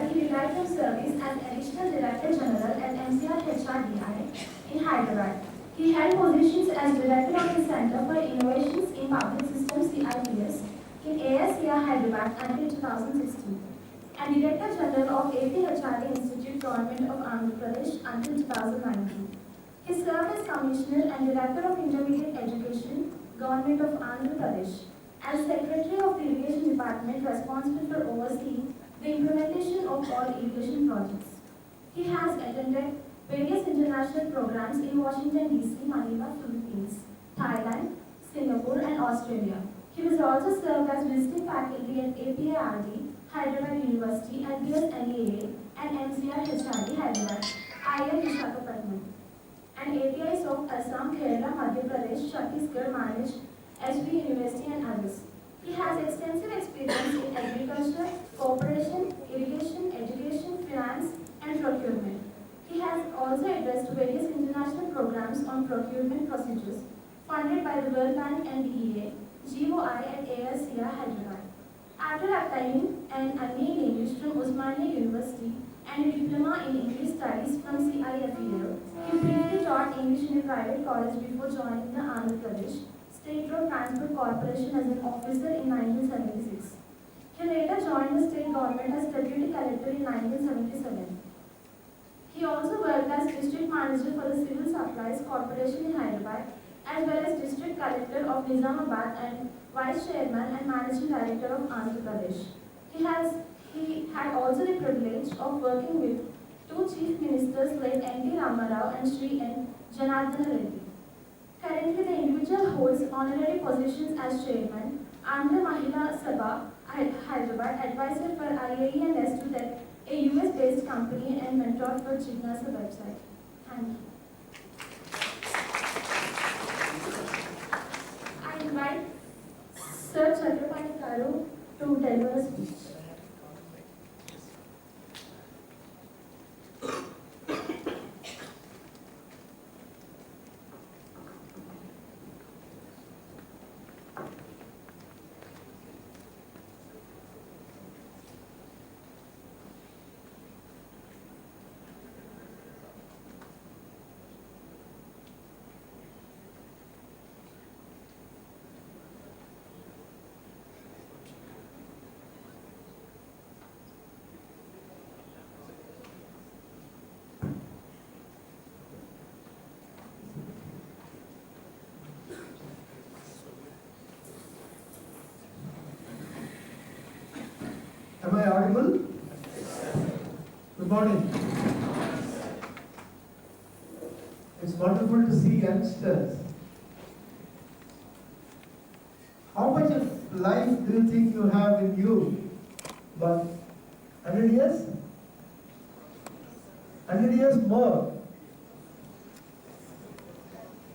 Hyderabad, he retired from service as Additional Director General at Retd in Hyderabad. He held positions as Director of the Center for Innovations in Public Systems (CIPS) in ASCR Hyderabad until 2016, and Director General of APHRD Institute, Government of Andhra Pradesh until 2019. He served as Commissioner and Director of Intermediate Education, Government of Andhra Pradesh, as Secretary of the Irrigation Department responsible for overseeing the implementation of all irrigation projects. He has attended various international programs in Washington, D.C., Manila, Philippines, Thailand, Singapore, and Australia. He was also served as visiting faculty at APARD, Hyderabad University, and PSNEA and MCR-HRD, Hyderabad, IIM D.Chakrapani, and APIs of Assam, Kerala, Madhya Pradesh, Chhattisgarh managed HB University, and others. He has extensive experience in agriculture, cooperation, irrigation, education, finance, and procurement. He has also addressed various international programs on procurement procedures funded by the World Bank and DEA, GOI at ASCR Hyderabad. After obtaining an MA in English from Osmania University and a diploma in English studies from CIFEL, he briefly taught English in a private college before joining the Andhra Pradesh State Road Transport Corporation as an officer in 1976. He later joined the state government as Deputy Collector in 1977. He also worked as District Manager for the Civil Supplies Corporation in Hyderabad, as well as District Collector of Nizamabad and Vice Chairman and Managing Director of Andhra Pradesh. He had also the privilege of working with two Chief Ministers like N.T. Ramarao and Sri N. Janardana Reddy. Currently, the individual holds honorary positions as Chairman, Andhra Mahila Sabha, Hyderabad, Advisor for IAE and S2 Tech, a US-based company, and mentor for Jignasa website. Thank you. I invite Sir Chakrapani Garu to deliver a speech. Am I audible? Good morning. It's wonderful to see youngsters. How much of life do you think you have in you? About 100 years? 100 years more.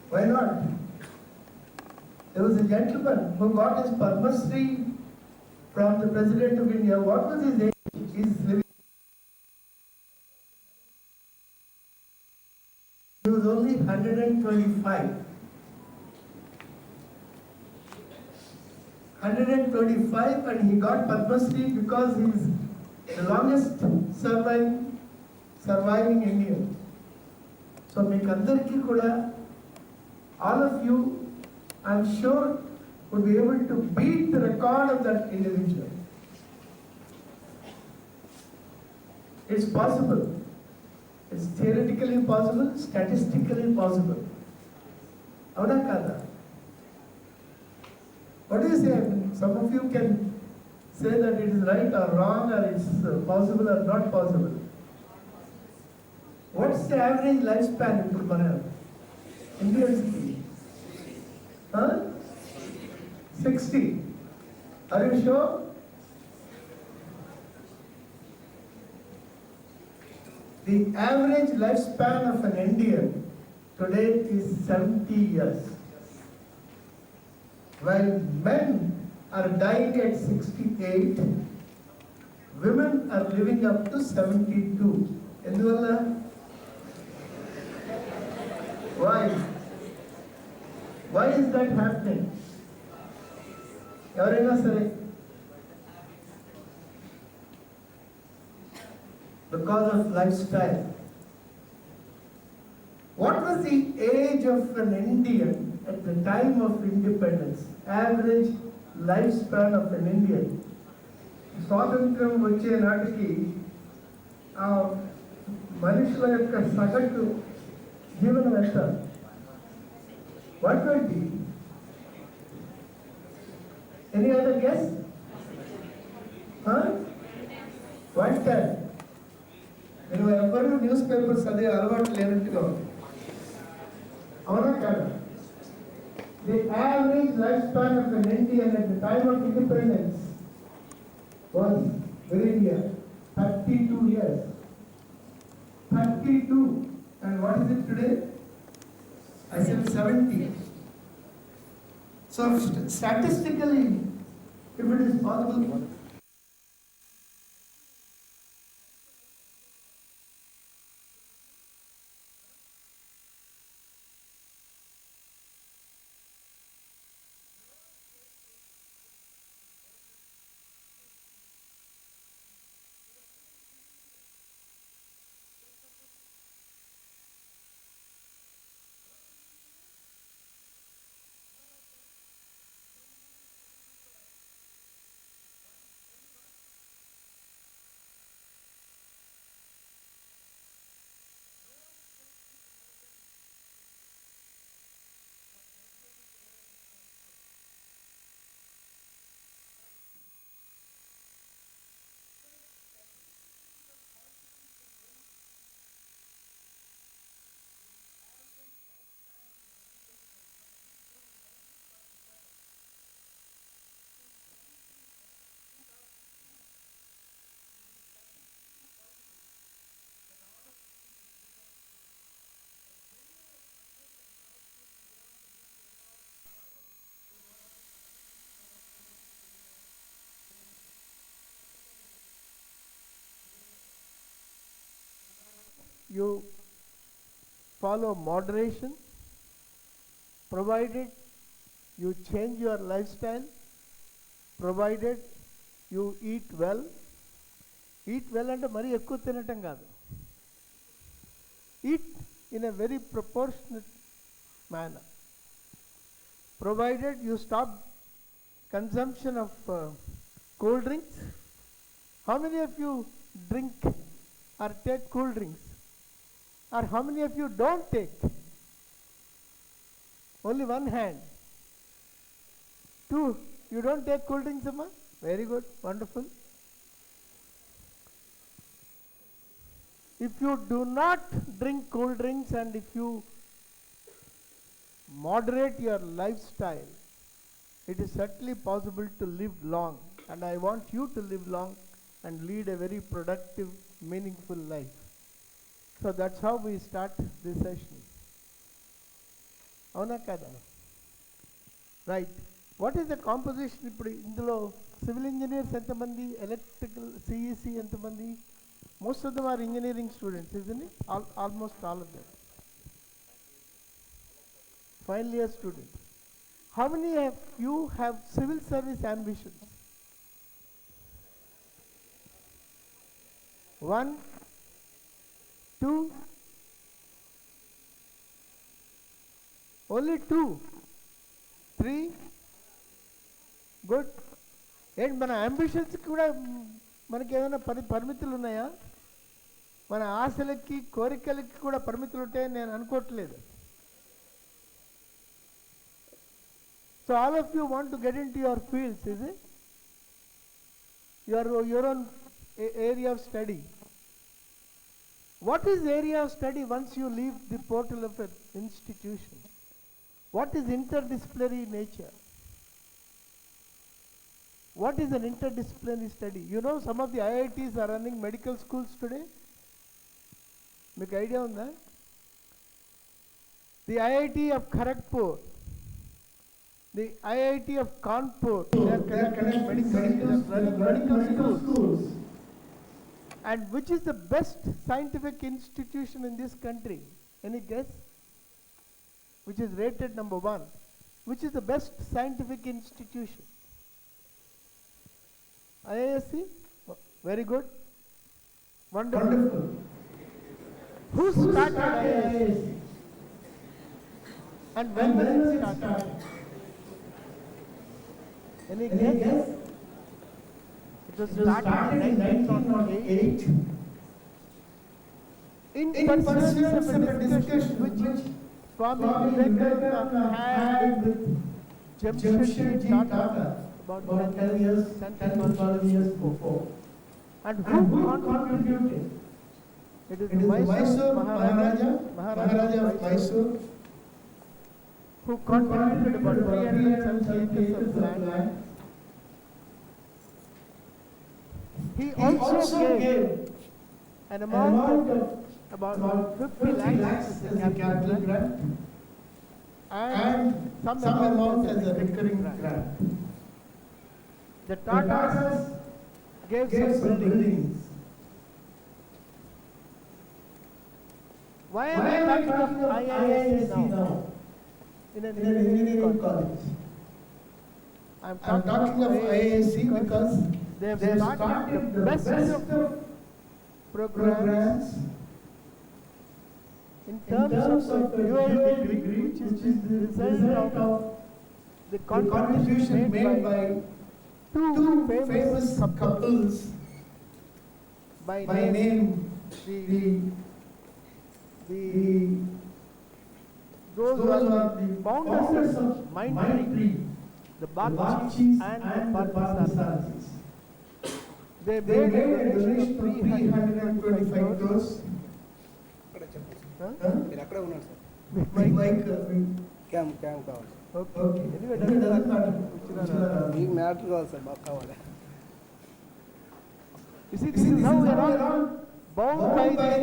Why not? There was a gentleman who got his Padma Shri from the President of India. What was his age? He's living. He was only 125. 125, and he got Padma Shri because he's the longest surviving Indian. So meekandariki kuda, all of you, I'm sure, would be able to beat the record of that individual. It's possible. It's theoretically possible, statistically possible. Avana kada? What do you say? Some of you can say that it is right or wrong, or it's possible or not possible. What's the average lifespan in Turkana? Indians? Huh? 60. Are you sure? The average lifespan of an Indian today is 70 years. While men are dying at 68, women are living up to 72. Why? Why is that happening? because of lifestyle. What was the age of an Indian at the time of independence? Average lifespan of an Indian. స్వాతంత్రం వచ్చే నాటికి ఆ మనుషుల యొక్క సగటు జీవనం ఎంత? 120. Any other guess? 110. మీరు ఎవరు న్యూస్ పేపర్స్ చదివే అలవాటు లేనట్టుగా ఉంది. అవునా కాదా? The average lifespan of an Indian at the time of independence was very near 32 years. 32. And what is it today? I said 70. So statistically, if it is possible, you follow moderation, provided you change your lifestyle, provided you eat well. Eat well అంటే మరీ ఎక్కువ తినటం కాదు. Eat in a very proportionate manner. Provided you stop consumption of cold drinks. How many of you drink or take cool drinks? Or how many of you don't take? Only one hand. 2, you don't take cool drinks, Amma? Very good, wonderful. If you do not drink cool drinks and if you moderate your lifestyle, it is certainly possible to live long. And I want you to live long and lead a very productive, meaningful life. So that's how we start this session. Avuna kada? Right. What is the composition? Ippudu indulo civil engineers entamandi, electrical CEC entamandi? Most of them are engineering students, isn't it? Almost all of them. Final year students. How many of you have civil service ambitions? 1, 2, only 2, 3, good. ఏంటి మన అంబిషన్స్కి కూడా మనకి ఏమైనా పరిమితులు ఉన్నాయా? మన ఆశలకి కోరికలకి కూడా పరిమితులు ఉంటాయని నేను అనుకోవట్లేదు. So all of you want to get into your fields, is it? Your own area of study. What is area of study once you leave the portal of an institution? What is interdisciplinary nature? What is an interdisciplinary study? You know, some of the IITs are running medical schools today. Make idea on that? The IIT of Kharagpur, the IIT of Kanpur, they are connecting medical schools. And which is the best scientific institution in this country? Any guess? Which is rated number 1? Which is the best scientific institution? IISc? Very good. Wonderful. Who started IISc? And when was it started? Any guess? It was started in 1908 in pursuance of a discussion which Swami Vivekananda had with Jamshedji Tata about 10 to 12 years before. And who contributed? It is the Mysore Maharaja of Mysore, who contributed about 370 acres of land. He also gave an amount of about 50 lakhs as a capital grant and some amount as a recurring grant. The Tatas gave some buildings. Why am I talking of IISc now? In an engineering college. I am talking of IISc because they have started the best of programs in terms of a dual degree, which is the result of the contribution made by two famous couples by name those who are the founders of Mindtree, the Bakchis and the Parthasarathis. They made a donation of 325 crores. Okay. Anyway, doesn't matter. Big matter also, Bakawala. You see, this is how we are all bound by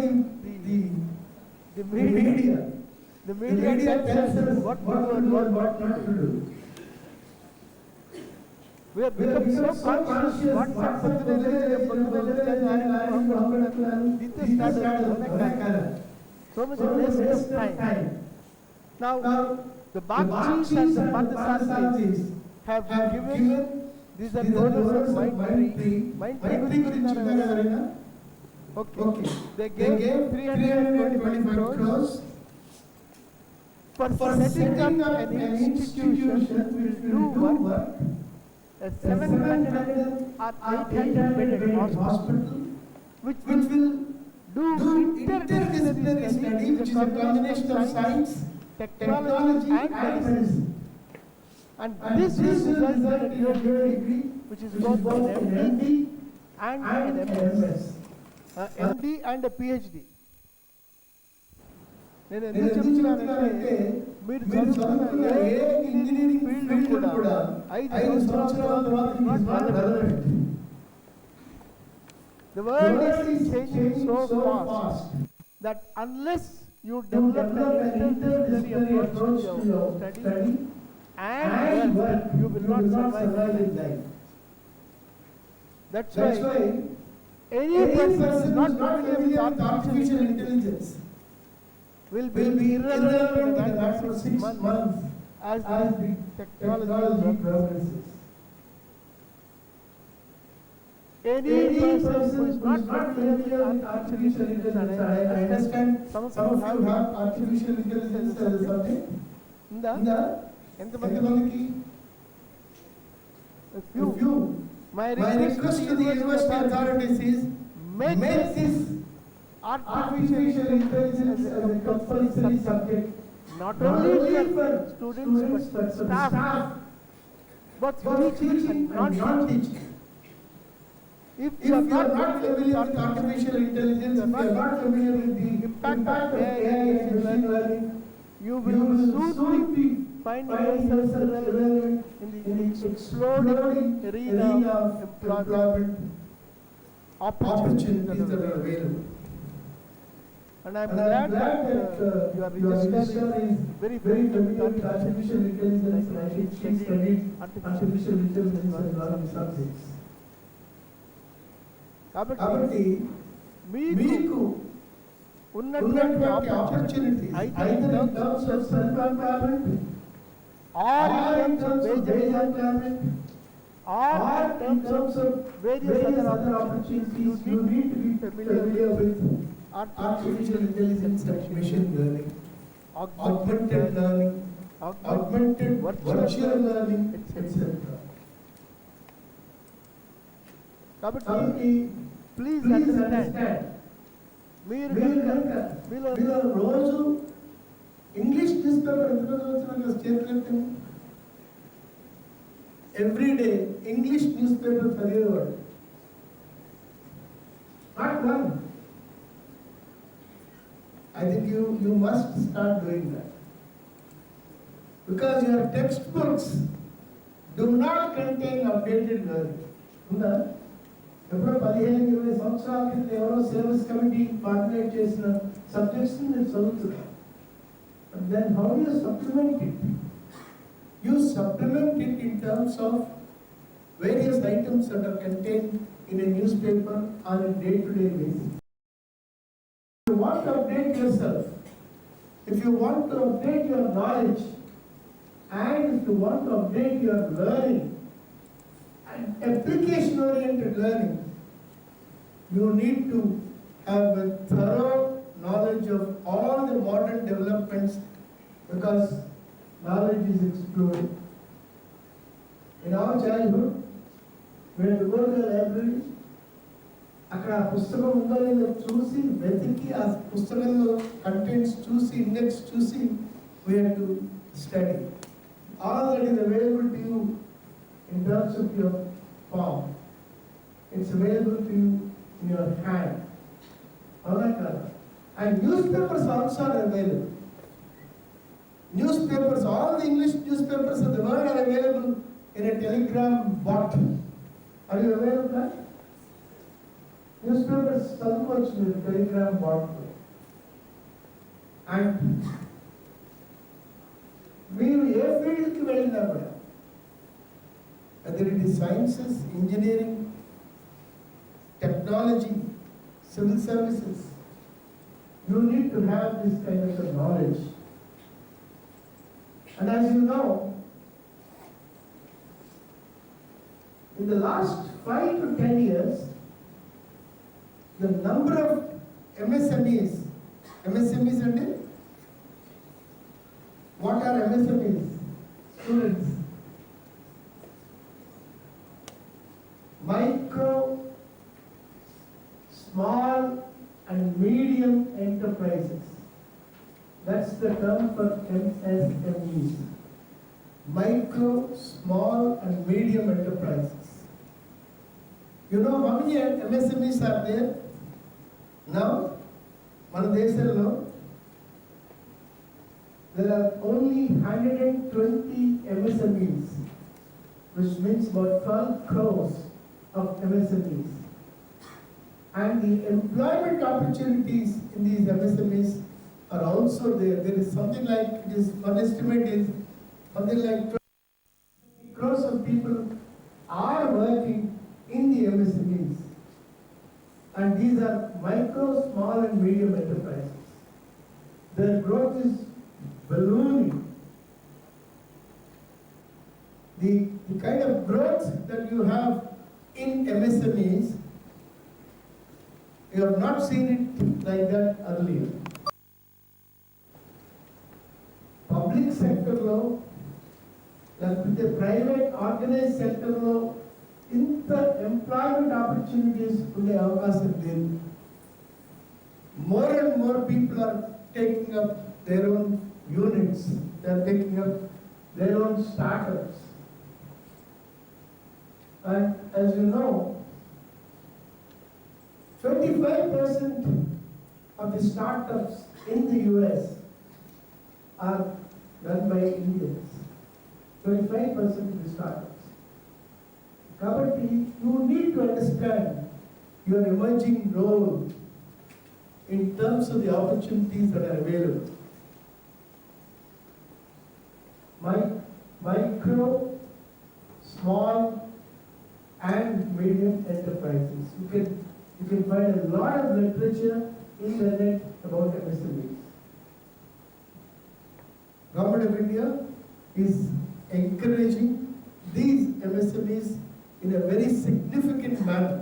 the media. The media tells us what to do and what not to do. We have become so conscious WhatsApp so much waste of time. Now, the Bakchis and the Parthasarathis have given, these are the owners of Mindtree. Mindtree. Okay. They gave 325 crores for setting up an institution which will do work, a 700 or 800 bedded hospital, which will do interdisciplinary study, which is a combination of science, technology and medicine. And this will result in a dual degree, which is both an MD and an MS. MD and a PhD. నేను ఎందుకు చెప్తున్నానంటే మీరు చదువుతున్న ఏ engineering field కూడా 5 సంవత్సరాల తర్వాత The world is changing so fast that unless you develop an interdisciplinary approach to your study and work, you will not survive in life. That's why any person who is not familiar with artificial intelligence will be irrelevant in a matter of 6 months as the technology progresses. Any person who is not familiar with artificial intelligence, and I understand some of you have artificial intelligence as a subject. A few. My request to the university authorities is make this artificial intelligence as a compulsory subject, not only for students but staff, both teaching and non-teaching. If you are not familiar with artificial intelligence, if you are not familiar with the impact of AI and machine learning, you will soon be finding yourself relevant in the exploding arena of employment opportunities that are available. And I am glad that your register is very familiar with artificial intelligence, and she studied artificial intelligence as one of the subjects. కాబట్టి మీకు ఉన్నటువంటి opportunity either in terms of self-employment or in terms of wage employment or in terms of various other opportunities, you need to be familiar with artificial intelligence and machine learning, augmented learning, augmented virtual learning, etc. కాబట్టి Please understand మీరు మీరు కనుక కనుక మీరు రోజు English news paper ఎంతమంది వచ్చినా చేతులు every day English news paper చదివేవాడు not one I think you must start doing that because your textbooks do not contain updated learning. ఉందా ఎప్పుడో 15-20 సంవత్సరాల కింద ఎవరో సిలబస్ కమిటీ కోఆర్డినేట్ చేసిన సబ్జెక్ట్స్ నేను చదువుతున్నాను. But then how do you supplement it? You supplement it in terms of various items that are contained in a newspaper on a day-to-day basis. If you want to update yourself, if you want to update your knowledge, and if you want to update your learning, and application-oriented learning, you need to have a thorough knowledge of all the modern developments because knowledge is exploding. In our childhood, when we go to the library, అక్కడ ఆ పుస్తకం ఉందో లేదో చూసి వెతికి ఆ పుస్తకంలో contents చూసి ఇండెక్స్ చూసి we have to study. All that is available to you in terms of your palm. It's available to you in your hand. Alright, and newspapers also are available. Newspapers, all the English newspapers of the world are available in a telegram bot. Are you aware of that? Newspapers చదువుకోవచ్చు మీరు Telegram bat and మీరు ఏ ఫీల్డ్కి వెళ్ళినా కూడా whether it is sciences, engineering, technology, civil services, you need to have this kind of a knowledge. And as you know, in the last 5 to 10 years, the number of MSMEs and what are MSMEs? Students. Micro, small and medium enterprises. That's the term for MSMEs. Micro, small and medium enterprises. You know how many MSMEs are there? Now, మన దేశంలో there are only 120 MSMEs, which means about 12 crores of MSMEs. And the employment opportunities in these MSMEs are also there. There is something like, one estimate is something like 20 crores of people are working in the MSMEs. And these are micro, small and medium enterprises. Their growth is ballooning. The kind of growth that you have in MSMEs, you have not seen it like that earlier. Public sector lo, the private organized sector lo, ఇంత employment opportunities ఉండే అవకాశం లేదు. More and more people are taking up their own units, they are taking up their own startups. And as you know, 25% of the startups in the US are done by Indians. 25% of the startups. Kabatti, you need to understand your emerging role in terms of the opportunities that are available. Micro, small and medium enterprises. You can find a lot of literature in the net about MSMEs. Government of India is encouraging these MSMEs in a very significant manner.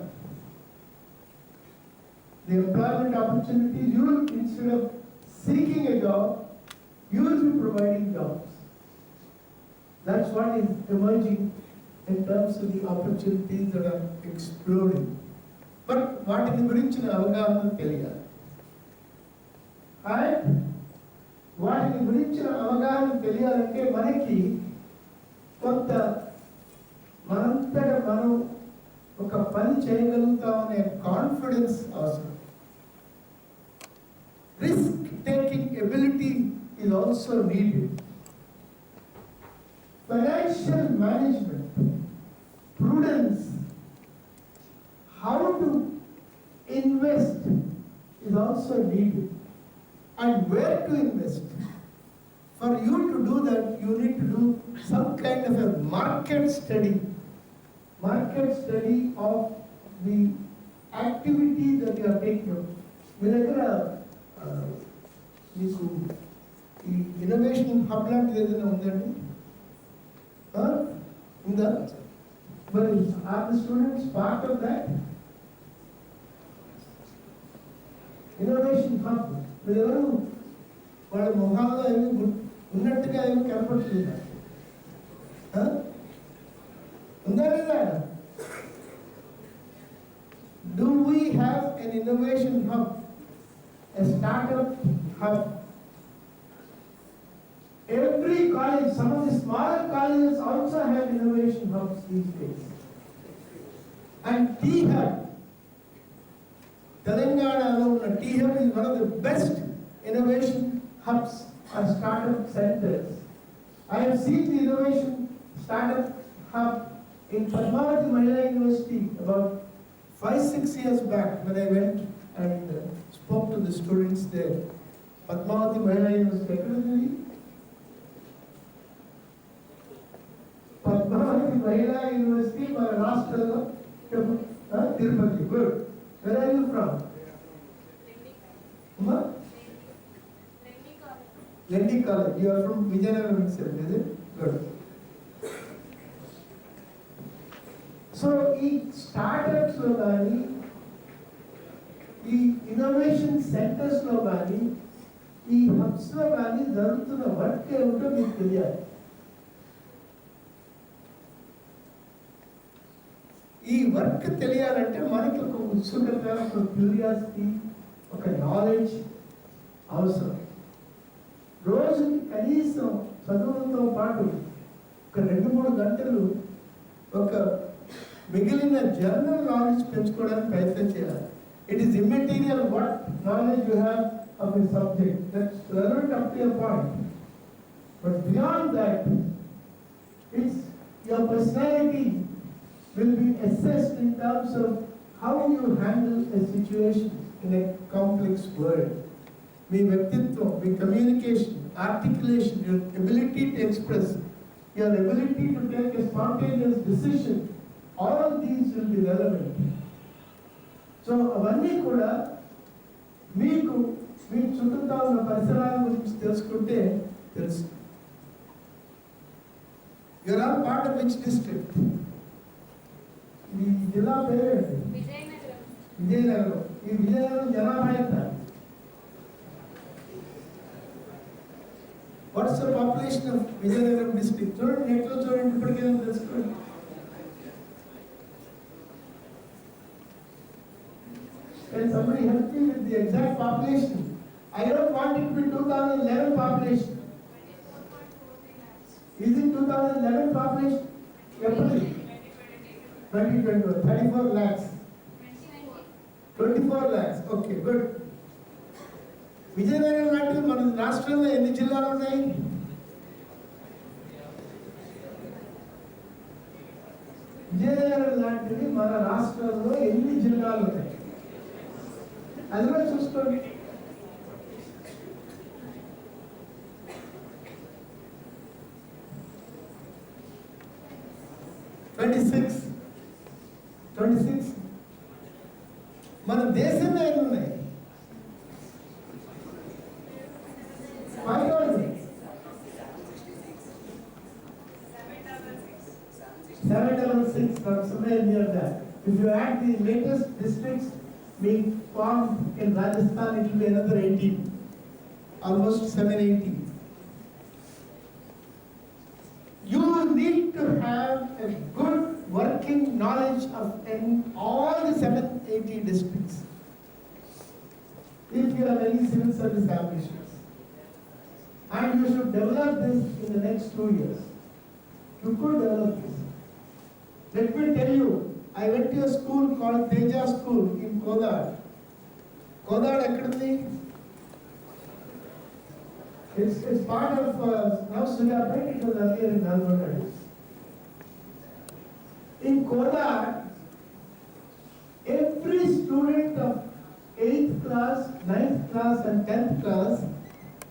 The employment opportunities, you will, instead of seeking a job, you will be providing jobs. That's what is emerging in terms of the opportunities that are exploding. But వాటిని గురించిన అవగాహన తెలియాలి. And వాటిని గురించిన అవగాహన తెలియాలంటే మనకి కొంత మనంతట మనం ఒక పని చేయగలుగుతామనే కాన్ఫిడెన్స్ అవసరం. Risk taking ability is also needed. Financial management, prudence, how to invest is also needed, and where to invest. For you to do that, you need to do some kind of a market study of the activity that you are taking. మీ దగ్గర మీకు ఈ innovation hub లాంటిది ఏదైనా ఉందండి? ఉందా? మరి are the students part of that innovation hub? మీరు ఎవరు వాళ్ళ మొహాల్లో ఏమి ఉన్నట్టుగా ఏమి కనపడుతుందా? ఉందా లేదా? Do we have an innovation hub, a startup hub? Every college, some of the smaller colleges also have innovation hubs these days. And T-Hub, Telangana T-Hub is one of the best innovation hubs or startup centers. I have seen the innovation startup hub in Padmavati Mahila University about 5-6 years back when I went and spoke to the students there. Padmavati Mahila University. Padmavati Mahila University, Maharashtra, Tirupati. Good. Where are you from? Retd College. You are from Vijayanagara itself, is it? Good. So, ఈ startups లో కానీ ఈ innovation centres లో కానీ ఈ hubs లో కానీ జరుగుతున్న వర్క్ ఏమిటో మీకు తెలియాలి. ఈ వర్క్ తెలియాలంటే మనకి ఒక ఉత్సుకత, ఒక క్యూరియాసిటీ, ఒక నాలెడ్జ్ అవసరం. రోజుకి కనీసం చదువులతో పాటు ఒక 2-3 గంటలు ఒక మిగిలిన జనరల్ నాలెడ్జ్ పెంచుకోవడానికి ప్రయత్నం చేయాలి. It is immaterial what knowledge you have of the subject, that's relevant up to your point. But beyond that, it's your personality will be assessed in terms of how you handle a situation in a complex world. మీ వ్యక్తిత్వం, మీ communication, articulation, your ability to express, your ability to take a spontaneous decision, all these will be relevant. So అవన్నీ కూడా మీకు మీ చుట్టూ ఉన్న పరిసరాల గురించి తెలుసుకుంటే తెలుసు. You are all part of which district? ఈ జిల్లా పేరేంటి? విజయనగరం. ఈ విజయనగరం జనాభా ఎంత? What's the population of Vizianagaram district? చూడండి, నెట్లో చూడండి, ఇప్పటికైనా తెలుసుకోండి. Can somebody help me with the exact population? I don't want it to be 2011 population. Is it 2011 population? 2021, 34 lakhs. 24 lakhs. Okay, good. Vizianagaram లాంటి మన రాష్ట్రంలో ఎన్ని జిల్లాలు ఉన్నాయి? విజయనగరం లాంటివి మన రాష్ట్రంలో ఎన్ని జిల్లాలు ఉన్నాయి? అది కూడా చూసుకోండి. Twenty six. మన దేశంలో ఎన్ని ఉన్నాయి? 5,000. 766 or somewhere near that. If you add the latest districts being formed in Rajasthan, it will be another 18, almost 780. You need to have a good working knowledge of in all the 780 districts. If you have any civil service ambitions. And you should develop this in the next 2 years. You could develop this. Let me tell you, I went to a school called Teja School in Kodad. Kodad Academy, it's part of now Suryapet, it was earlier in Nalgonda. In Kodad, every student of 8th class, 9th class and 10th class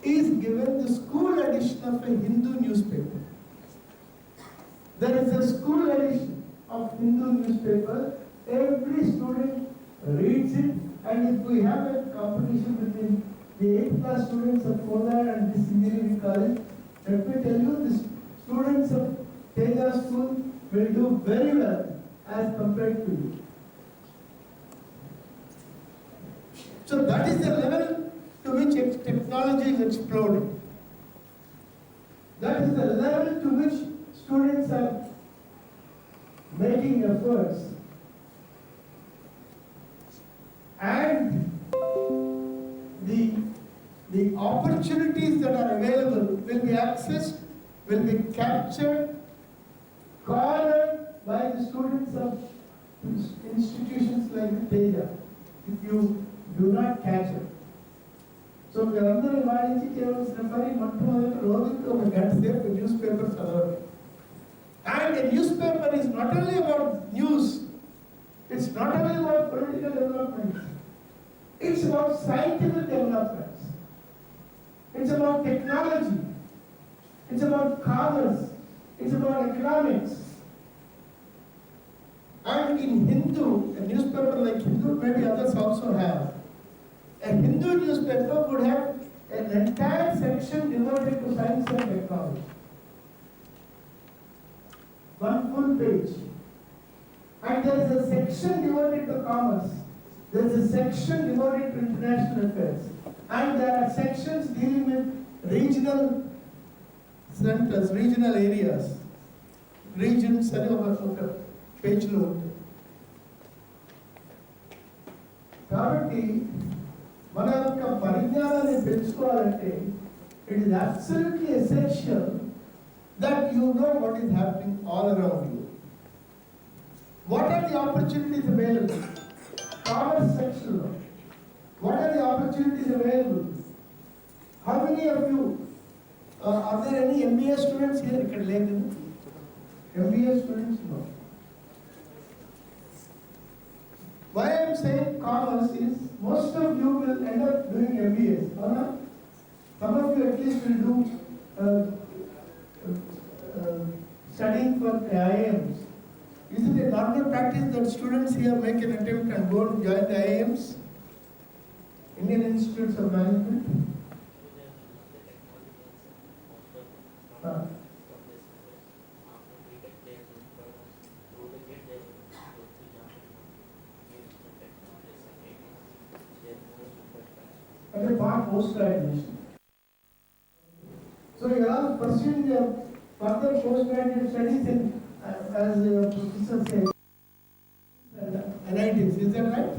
is given the school edition of a Hindu newspaper. There is a school edition of Hindu newspaper. Every student reads it, and if we have a competition between the 8th class students of Kodad and this engineering college, let me tell you, the students of Teja School will do very well as compared to you. So that is the level to which technology is exploding. That is the level to which students are making efforts. And the opportunities that are available will be accessed, will be captured, cornered by the students of institutions like Teja, if you do not catch it. So మీరందరూ వాడించి చేయవలసిన పని మొట్టమొదటి రోజుకి ఒక గంట సేపు news paper చదవండి. And a newspaper is not only about news, it's not only about political developments, it's about scientific developments, it's about technology, it's about commerce, it's about economics. And in Hindu, a newspaper like Hindu, maybe others also have, a Hindu newspaper would have an entire section devoted to science and technology. One full page. And there is a section devoted to commerce. There is a section devoted to international affairs. And there are sections dealing with regional centers, regional areas. Regions, ఒక పేజ్లో ఉంటుంది. కాబట్టి మన యొక్క పరిజ్ఞానాన్ని పెంచుకోవాలంటే it is absolutely essential that you know what is happening all around you. What are the opportunities available? Commerce section. What are the opportunities available? How many of you are there any MBA students here? ఇక్కడ లేదు. MBA students no. Why I am saying commerce is most of you will end up doing MBAs. Some of you at least will do studying for IIMs. Is it a normal practice that students here make an attempt and go and join the IIMs? Indian Institutes of Management? And a part post-graduation. So you are pursuing your further postgraduate studies in, as professor said, NITs, is that right?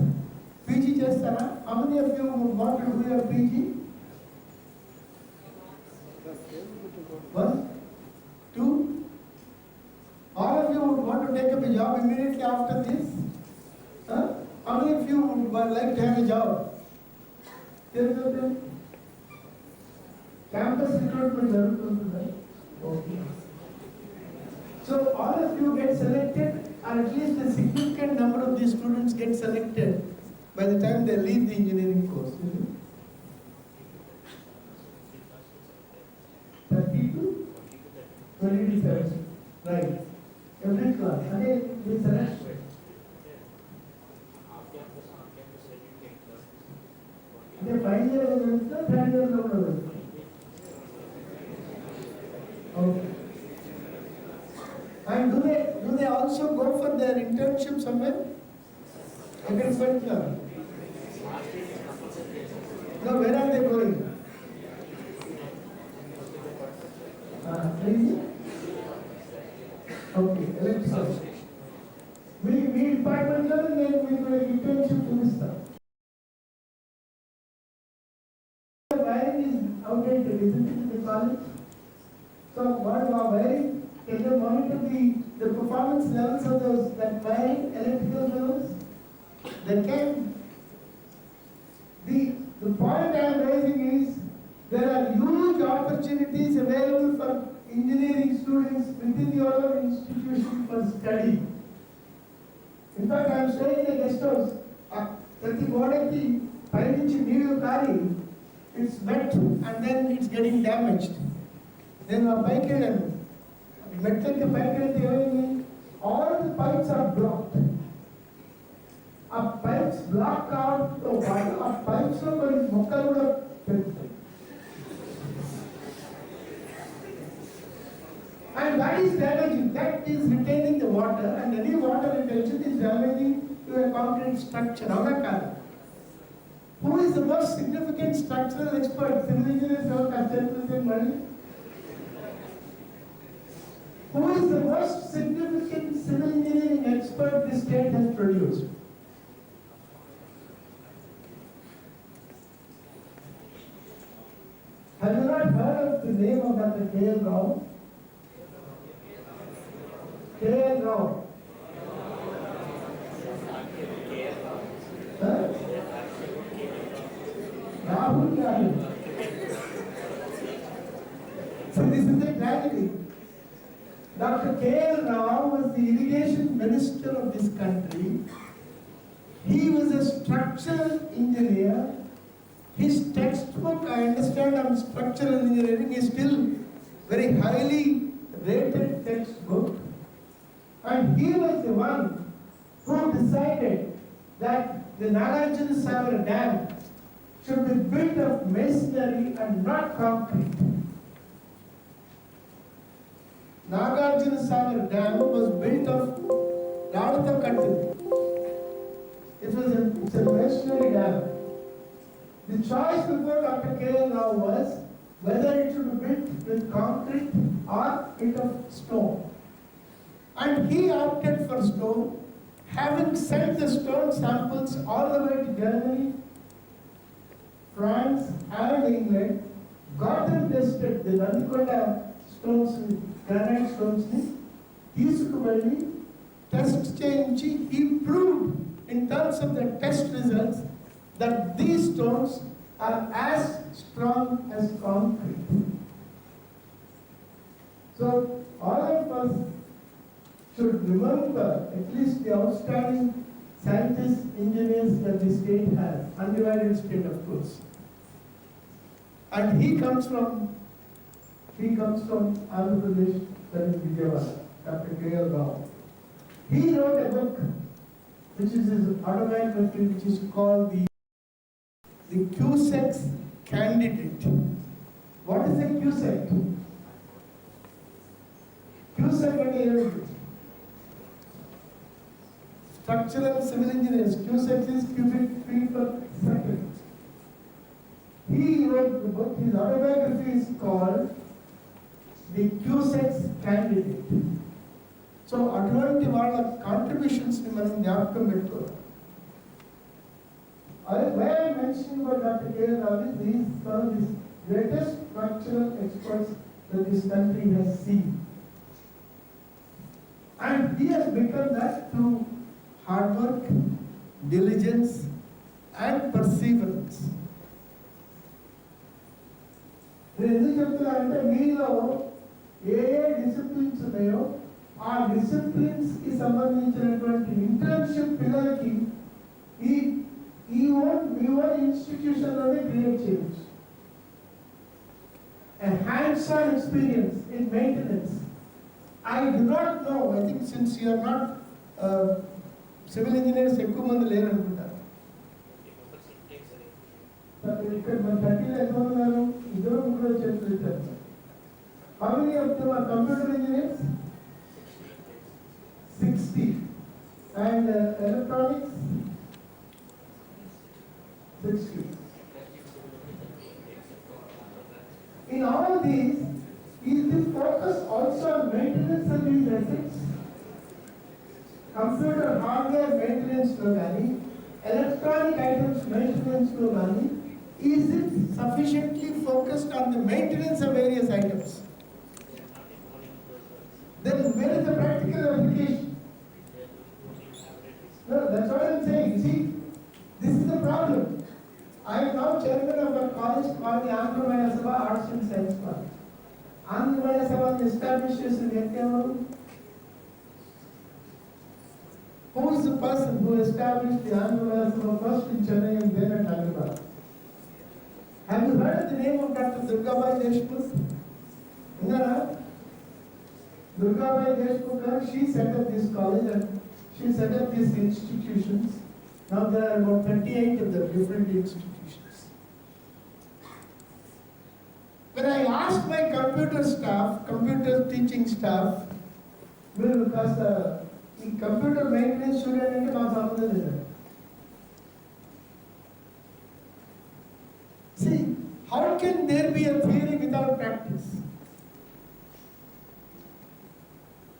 PG chestara? How many of you would want to do your PG? One? Two? All of you would want to take up a job immediately after this? Huh? How many of you would like to have a job? Campus recruitment జరుగుతుందా? Okay. So all of you get selected, or at least a significant number of these students get selected by the time they leave the engineering course. 32? 27. Right. Every class. Again, we select. అంటే final year వెళ్తా third year లో కూడా వెళ్తా. Okay. And do they also go for their internship somewhere? Agriculture. No, where are they going? Crazy? Okay, electrical. We department and then we do an internship to this stuff. The wiring is outdated, isn't it, in the college? So what about wiring? Can they monitor the performance levels of that wiring, electrical levels? They can. The point I am raising is there are huge opportunities available for engineering students within your institution for study. In fact, I am staying in a guest house. Prati Godaki, Painichi Neeru Kari, it's wet and then it's getting damaged. Then all the pipes are blocked. Pipes block out the water, pipes are going to and that is damaging, that is retaining the water, and any water retention is damaging to a concrete structure. Who is the most significant structural expert? Civil engineers have consulted money. Who is the most significant civil engineering expert this state has produced? Have you not heard of the name of Dr. K.L. Rao? K.L. Rao. Rahul Gandhi. So this is a tragedy. Dr. K.L. Rao was the irrigation minister of this country. He was a structural engineer. His textbook, I understand, on structural engineering is still very highly rated textbook. And he was the one who decided that the Nagarjuna Sagar Dam should be built of masonry and not concrete. Nagarjuna Sagar Dam was built of Radha Kattu. It's a masonry dam. The choice before Dr. K.L. Rao was whether it should be built with concrete or made of stone. And he opted for stone, having sent the stone samples all the way to Germany, France, and England, got them tested, the Nandikonda stones, granite stones, తీసుకువెళ్ళి test చేయించి he proved in terms of the test results that these stones are as strong as concrete. So all of us should remember at least the outstanding scientists, engineers that the state has, undivided state of course. And he comes from Andhra Pradesh, that is Vijayawada, Dr. K.L. Rao. He wrote a book which is his autobiography, which is called the Cusack's Candidate. What is a Cusack? Cusack is structural civil engineers. Cusack is cubic feet per second. He wrote the book, his autobiography is called The Cusack's Candidate. So, అటువంటి వాళ్ళ contributions ని మనం జ్ఞాపకం పెట్టుకోవాలి. Why I mentioned about Dr. K.L. Rao is he is one of the greatest structural experts that this country has seen. And he has become that through hard work, diligence, and perseverance. నేను ఎందుకు చెప్తున్నానంటే మీలో ఏ disciplines ఉన్నాయో ఆ disciplines కి సంబంధించినటువంటి internship పిల్లలకి మీ own institution లోనే క్రియేట్ చేయవచ్చు. A hands-on experience in maintenance. I do not know, I think since you are not civil engineers ఎక్కువ మంది లేరు అనుకుంటారు. ఇక్కడ మన 30 ఎంతమంది ఉన్నారు? ఇద్దరు ముగ్గురు చేతులు ఇచ్చారు. How many of them are computer engineers? 6 and electronics 60. In all these, is the focus also on maintenance of these assets? Computer hardware maintenance lo gani, electronic items maintenance lo gani, is it sufficiently focused on the maintenance of various items? Then where is the practical application? No, that's what I'm saying. See, this is the problem. I am now chairman of a college called the Andhra Sabha Arts and Science College. Andhra Sabha establishes in Retd. Who is the person who established the Andhra Sabha first in Chennai and then at Hyderabad? Have you heard the name of Dr. Durgabai Deshmukh? No. Durgabai Deshmukh, she set up this college and she set up these institutions. Now there are about 38 of the different institutions. When I asked my computer teaching staff, because the computer maintenance student is not something. See, how can there be a theory without practice?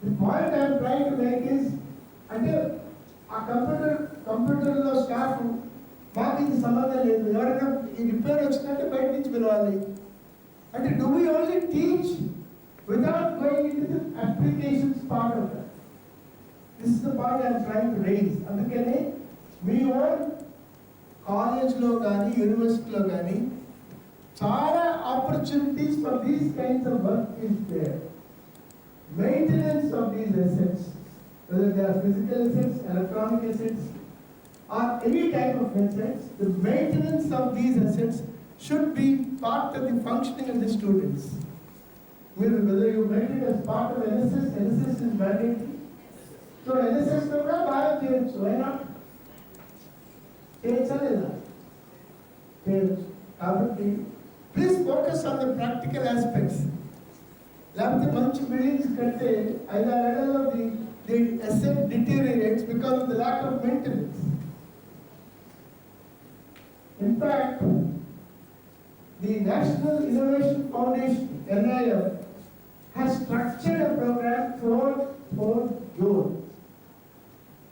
The point I am trying to make is, until a computer staff, మాకు ఇది సంబంధం లేదు, ఎవరైనా ఈ repair వచ్చినట్టే బయట నుంచి పిలవాలి. అంటే do we only teach without going into the applications part of that? This is the point I am trying to raise. అందుకనే మీ ఓన్ కాలేజ్లో కానీ యూనివర్సిటీలో కానీ చాలా opportunities for these kinds of work is there. Maintenance of these assets, whether they are physical assets, electronic assets, or any type of assets, the maintenance of these assets should be part of the functioning of the students. Whether you make it as part of NSS is mandatory. So NSS program, why not? Please focus on the practical aspects. లేకపోతే మంచి buildings కడితే 5-6 ఏళ్లలో the asset deteriorates because of the lack of maintenance. In fact, the National Innovation Foundation, NIF, has structured a program for June.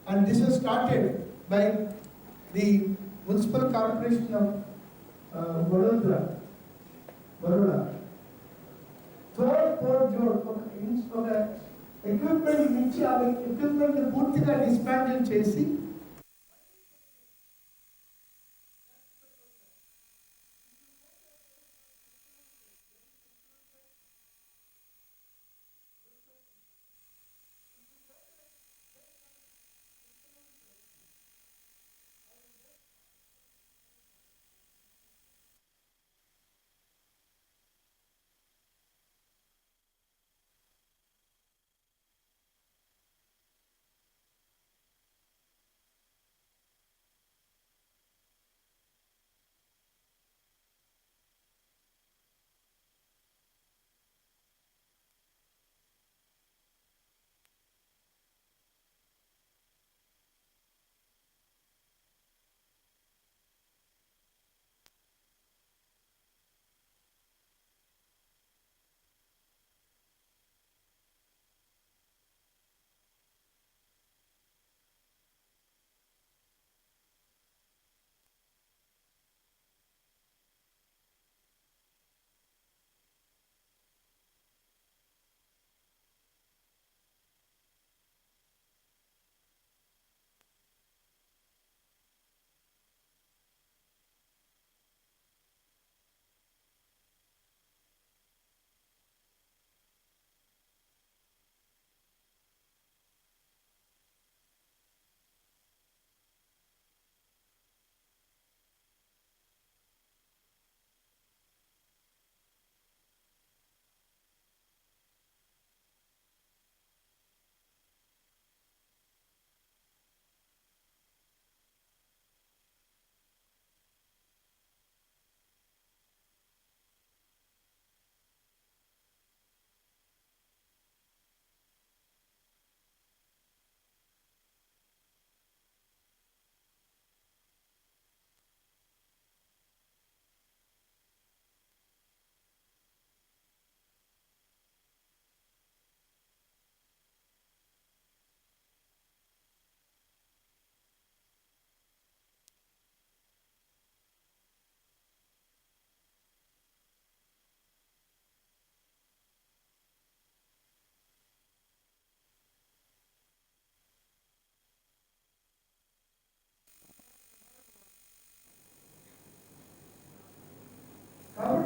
And this was started by the Municipal Corporation of Vadodara. ఒక equipment నుంచి ఆ equipment పూర్తిగా dismantle చేసి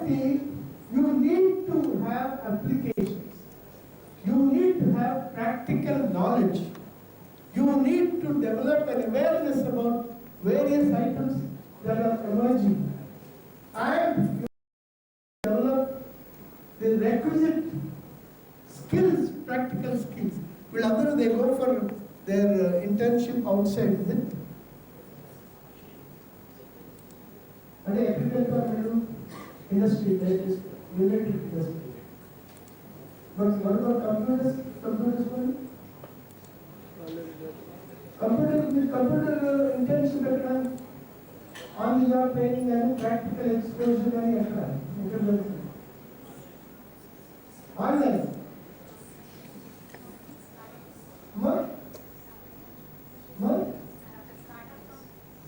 కాబట్టి you need to have applications, you need to have practical knowledge, you need to develop an awareness about various items that are emerging, and you develop the requisite skills, practical skills. Will they go for their internship outside, is it? And agriculture industry, that is related industry. But what about computers? Computers one? Computer internship eక్కడ? On the job training and practical exposure కానీ ఎక్కడ? ఎక్కడ జరుగుతుంది? Online.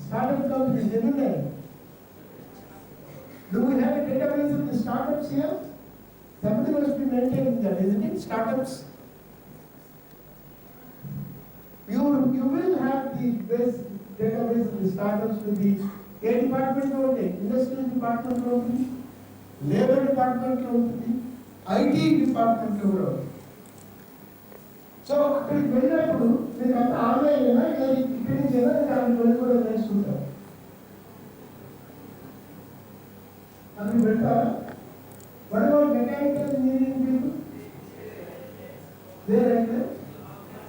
Startup companies, isn't there? Do we have a database of the startups here? Somebody must be maintaining that, isn't it? Startups. You will have the base database of the startups with the A department only, industrial department only, labor department only, IT department only. So అక్కడికి వెళ్ళినప్పుడు మీకు అంత online అయినా ఇక్కడి నుంచి అయినా అక్కడికి వెళ్ళి కూడా నేర్చుకుంటారు. అక్కడికి వెళ్తారా? వడగో మెకానికల్ ఇంజనీరింగ్ పీపుల్ దేరైతే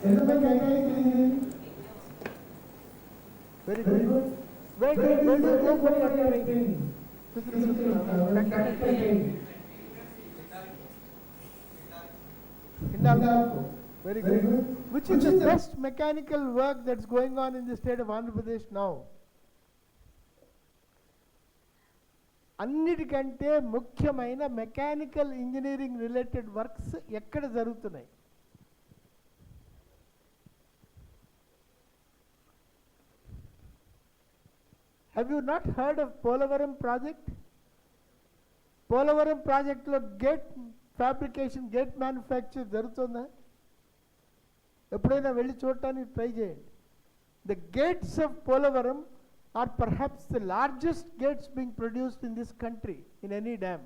ఎంతమంది mechanical engineering? Very good. Where do you go for your training? Practical training. Hindalco. Very good. Which is the best mechanical work that's going on in the state of Andhra Pradesh now? అన్నిటికంటే ముఖ్యమైన mechanical engineering related works ఎక్కడ జరుగుతున్నాయి? Have you not heard of Polavaram project? Polavaram project లో gate fabrication, gate manufacture జరుగుతుందా? ఎప్పుడైనా వెళ్ళి చూడటానికి try చేయండి. The gates of Polavaram are perhaps the largest gates being produced in this country in any dam.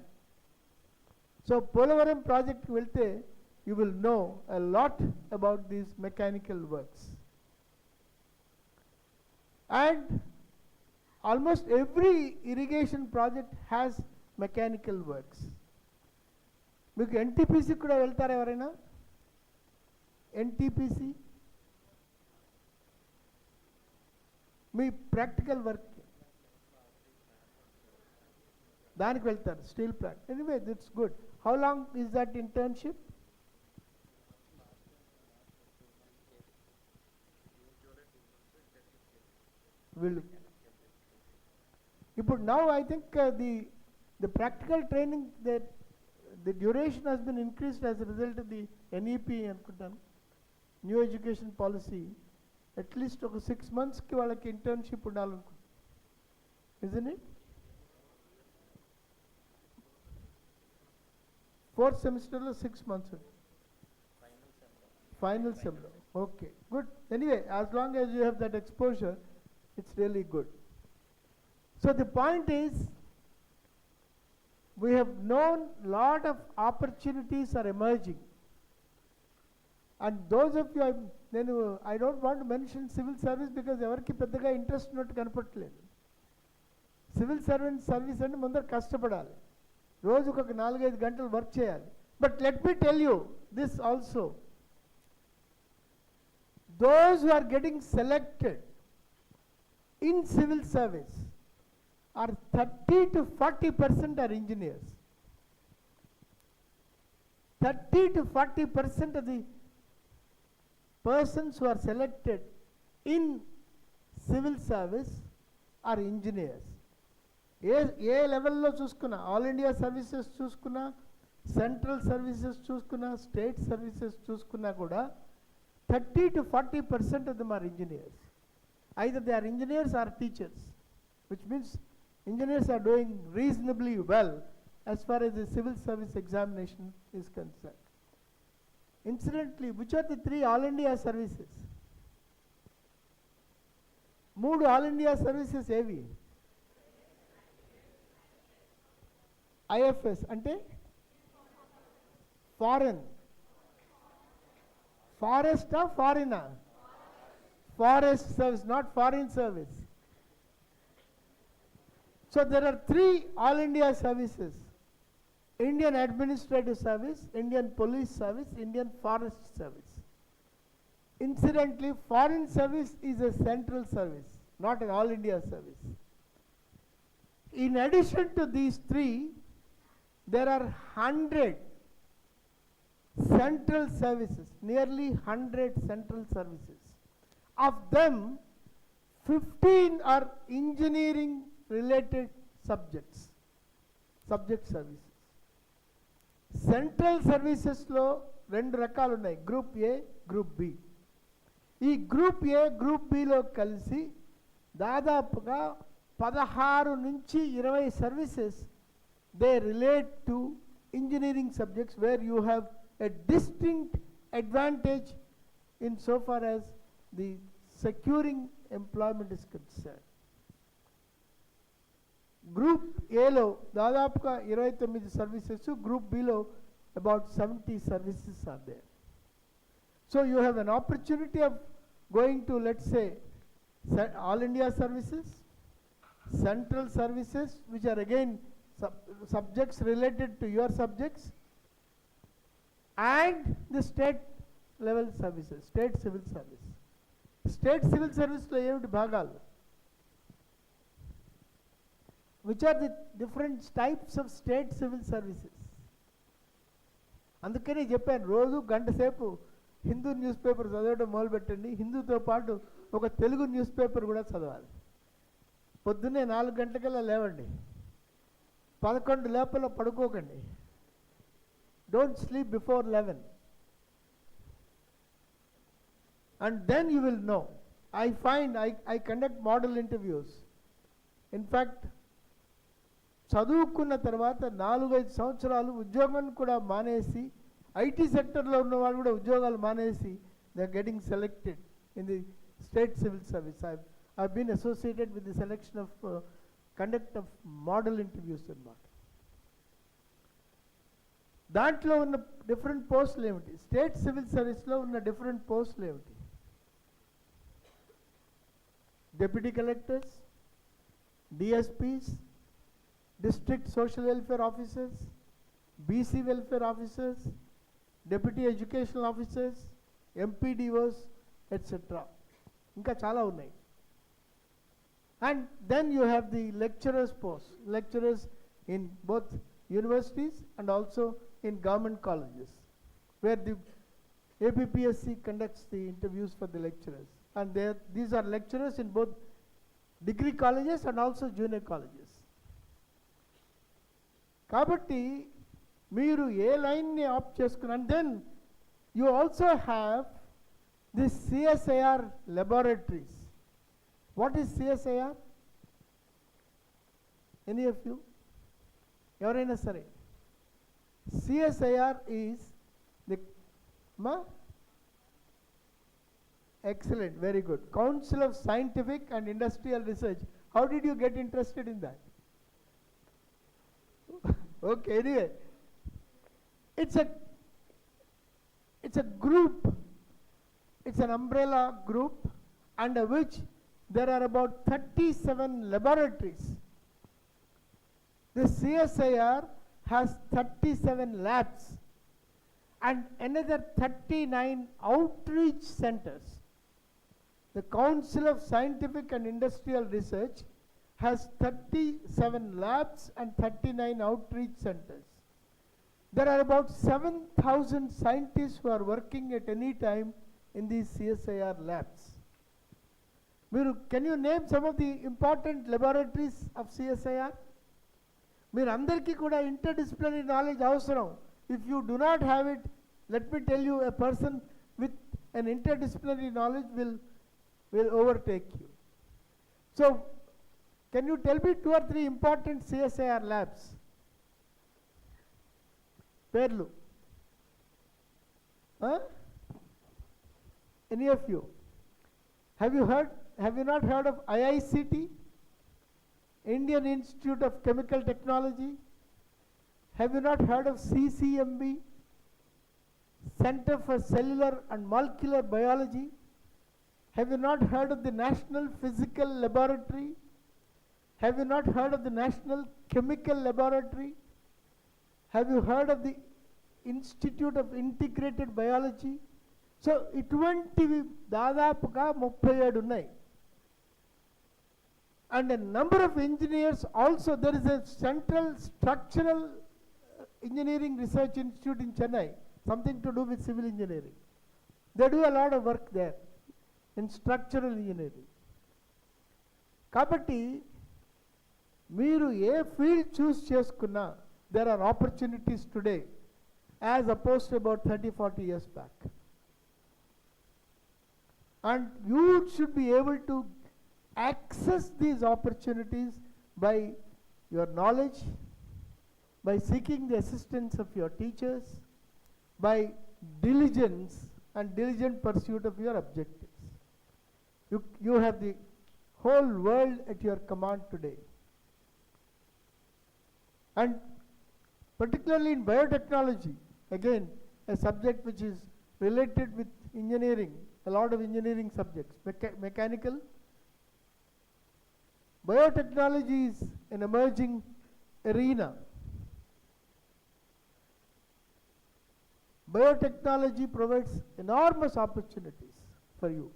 So Polavaram project వెళ్తే you will know a lot about these mechanical works. And almost every irrigation project has mechanical works. మీకు NTPC కూడా వెళ్తారా ఎవరైనా? NTPC మీ practical work దానికి వెళ్తారు, steel plant. Anyway it's good. How long is that internship? వీళ్ళు ఇప్పుడు now I think the practical training, that the duration has been increased as a result of the NEP అనుకుంటాను, new education policy. At least ఒక 6 monthsకి వాళ్ళకి internship ఉండాలనుకుంటున్నాను, isn't it? 4th సెమిస్టర్లో 6 months ఉంది, final సెమ్లో. Okay, good. Anyway, as long as you have that exposure, it's really good. So the point is, we have known lot of opportunities are emerging, and those of you, I don't want to mention civil service because evarki peddaga interest ఉన్నట్టు కనపట్లేదు. Civil service అంటే ముందర కష్టపడాలి, రోజుకు ఒక 4-5 గంటలు work చేయాలి. But let me tell you this also, those who are getting selected in civil service are 30 to 40% are engineers. 30 to 40% of the persons who are selected in civil service are engineers. ఏ లెవెల్లో చూసుకున్నా, all India services చూసుకున్నా, central services చూసుకున్నా, state services చూసుకున్నా కూడా 30 to 40% of them are engineers. Either they are engineers or teachers, which means engineers are doing reasonably well as far as the civil service examination is concerned. Incidentally, which are the 3 all India services? 3 all India services ఏవి? IFS అంటే foreign, ఫారెస్టా ఫారినా? Forest service, not foreign service. So there are 3 all India services: Indian Administrative Service, Indian Police Service, Indian Forest Service. Incidentally, foreign service is a central service, not an all India service. In addition to these 3, there are 100 central services, nearly 100 central services. Of them, 15 are engineering related subject services. Central services lo 2 రకాలు ఉన్నాయి, group A, group B. ఈ group A, group below కలిసి దాదాపుగా 16 నుంచి 20 services they relate to engineering subjects, where you have a distinct advantage in so far as the securing employment is concerned. Group A లో దాదాపుగా 29 services, group B లో about 70 services are there. So you have an opportunity of going to, let's say, all India services, central services, which are again subjects related to your subjects, and the state level services, state civil service. State civil service lo ఏమిటి భాగాలు? Which are the different types of state civil services? అందుకనే చెప్పాను, రోజు గంట సేపు Hindu news paper చదవడం మొదలుపెట్టండి. హిందూతో పాటు ఒక తెలుగు న్యూస్ పేపర్ కూడా చదవాలి. పొద్దున్నే 4 గంటలకల్లా లేవండి, 11 లోపల పడుకోకండి. Don't sleep before 11. And then you will know. I conduct model interviews. In fact, చదువుకున్న తర్వాత 4-5 సంవత్సరాలు ఉద్యోగం కూడా మానేసి, ఐటీ సెక్టర్లో ఉన్న వాళ్ళు కూడా ఉద్యోగాలు మానేసి, they are getting selected in the state civil service. I been associated with the selection of conduct of model interviews అన్నమాట. దాంట్లో ఉన్న డిఫరెంట్ పోస్టులు ఏమిటి? స్టేట్ సివిల్ సర్వీస్లో ఉన్న డిఫరెంట్ పోస్టులు ఏమిటి? Deputy collectors, DSPs, district social welfare officers, BC welfare officers, deputy educational officers, MPDOs, etc. ఇంకా చాలా ఉన్నాయి. And then you have the lecturers post, lecturers in both universities and also in government colleges, where the APPSC conducts the interviews for the lecturers. And these are lecturers in both degree colleges and also junior colleges. కాబట్టి మీరు ఏ లైన్ని opt చేసుకున్నారు. And then you also have this CSIR laboratories. What is CSIR? Any of you? ఎవరైనా సరే. CSIR is the excellent, very good. Council of Scientific and Industrial Research. How did you get interested in that? Okay, anyway, it's a group, it's an umbrella group under which there are about 37 laboratories. The CSIR has 37 labs and another 39 outreach centers. The Council of Scientific and Industrial Research has 37 labs and 39 outreach centers. There are about 7,000 scientists who are working at any time in these CSIR labs. Can you name some of the important laboratories of CSIR? మీరు అందరికీ కూడా interdisciplinary knowledge అవసరం. If you do not have it, let me tell you, a person with an interdisciplinary knowledge will overtake you. So, can you tell me 2 or 3 important CSIR labs? Perlu. Any of you? Have you not heard of IICT? Indian Institute of Chemical Technology? Have you not heard of CCMB? Center for Cellular and Molecular Biology? Have you not heard of the National Physical Laboratory? Have you not heard of the National Chemical Laboratory? Have you heard of the Institute of Integrated Biology? So ఇటువంటివి దాదాపుగా 37 ఉన్నాయి. And a number of engineers also, there is a central structural engineering research institute in Chennai, something to do with civil engineering. They do a lot of work there in structural engineering. కాబట్టి మీరు ఏ field చూస్ చేసుకున్నా there are opportunities today as opposed to about 30-40 years back. And you should be able to access these opportunities by your knowledge, by seeking the assistance of your teachers, by diligence and diligent pursuit of your objectives. You have the whole world at your command today. And particularly in biotechnology, again, a subject which is related with engineering, a lot of engineering subjects, mechanical. Biotechnology is an emerging arena. Biotechnology provides enormous opportunities for you.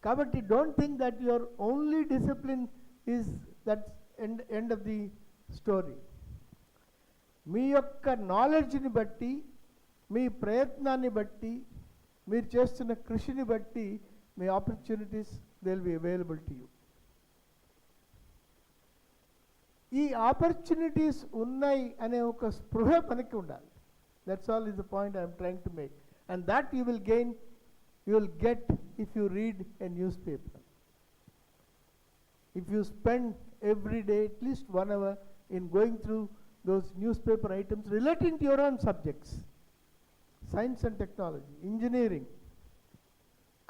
Kabatti, don't think that your only discipline is that end of the story. మీ యొక్క నాలెడ్జ్ని బట్టి, మీ ప్రయత్నాన్ని బట్టి, మీరు చేస్తున్న కృషిని బట్టి మీ opportunities they will be available to you. ఈ ఆపర్చునిటీస్ ఉన్నాయి అనే ఒక స్పృహ మనకి ఉండాలి. That's all is the point I'm trying to make. And that you will gain, you will get if you read a news paper. If you spend every day at least 1 hour in going through those newspaper items relating to your own subjects, science and technology, engineering,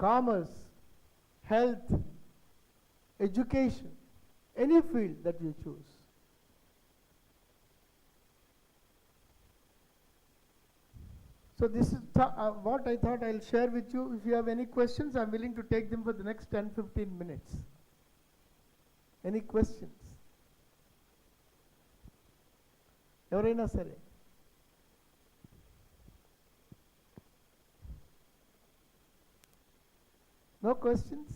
commerce, health, education, any field that you choose. So this is what I thought I'll share with you. If you have any questions, I'm willing to take them for the next 10-15 minutes. Any questions? ఎవరైనా సరే. No questions?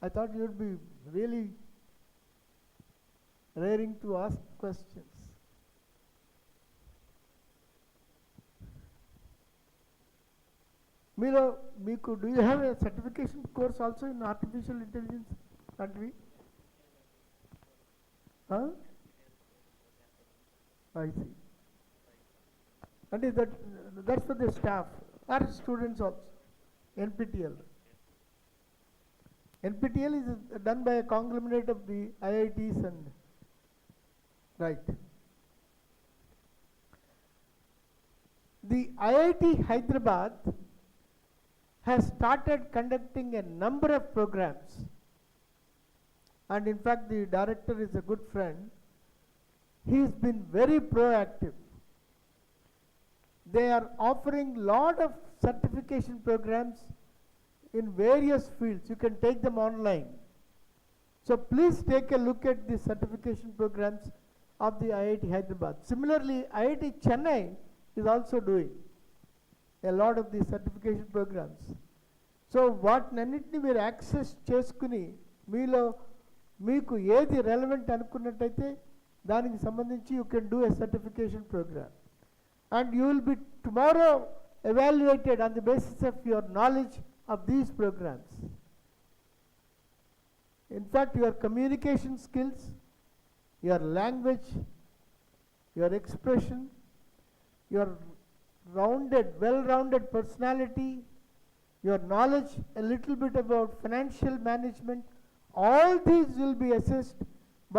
I thought you would be really raring to ask questions. Meeku, do you have a certification course also in artificial intelligence? Huh? I see. And that's for the staff or students also. NPTEL. NPTEL is done by a conglomerate of the IITs and right. The IIT Hyderabad has started conducting a number of programs, and in fact the director is a good friend. He's been very proactive. They are offering lot of certification programs in various fields. You can take them online. So please take a look at the certification programs of the IIT Hyderabad. Similarly, IIT Chennai is also doing a lot of these certification programs. So వాటినన్నిటిని మీరు access చేసుకుని మీలో మీకు ఏది relevant అనుకున్నట్టయితే దానికి సంబంధించి you can do a certification program. And you will be tomorrow evaluated on the basis of your knowledge of these programs. In fact, your communication skills, your language, your expression, your well-rounded personality, your knowledge a little bit about financial management, all these will be assessed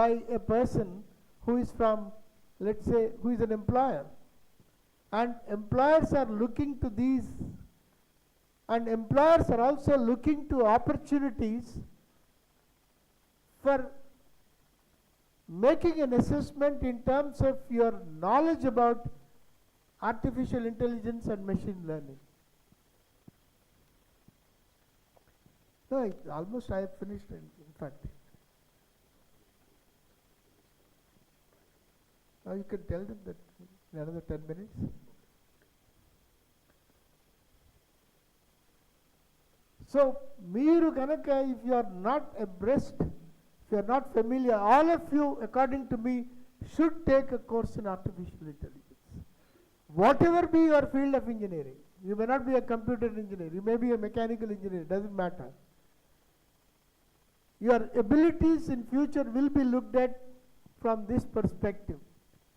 by a person who is from, let's say, who is an employer. And employers are looking to these, and employers are also looking to opportunities for making an assessment in terms of your knowledge about artificial intelligence and machine learning. No, almost I have finished in fact. Now you can tell them that in another 10 minutes. So, Meeru Ganaka, if you are not abreast, if you are not familiar, all of you, according to me, should take a course in artificial intelligence. Whatever be your field of engineering, you may not be a computer engineer, you may be a mechanical engineer, it doesn't matter. Your abilities in future will be looked at from this perspective.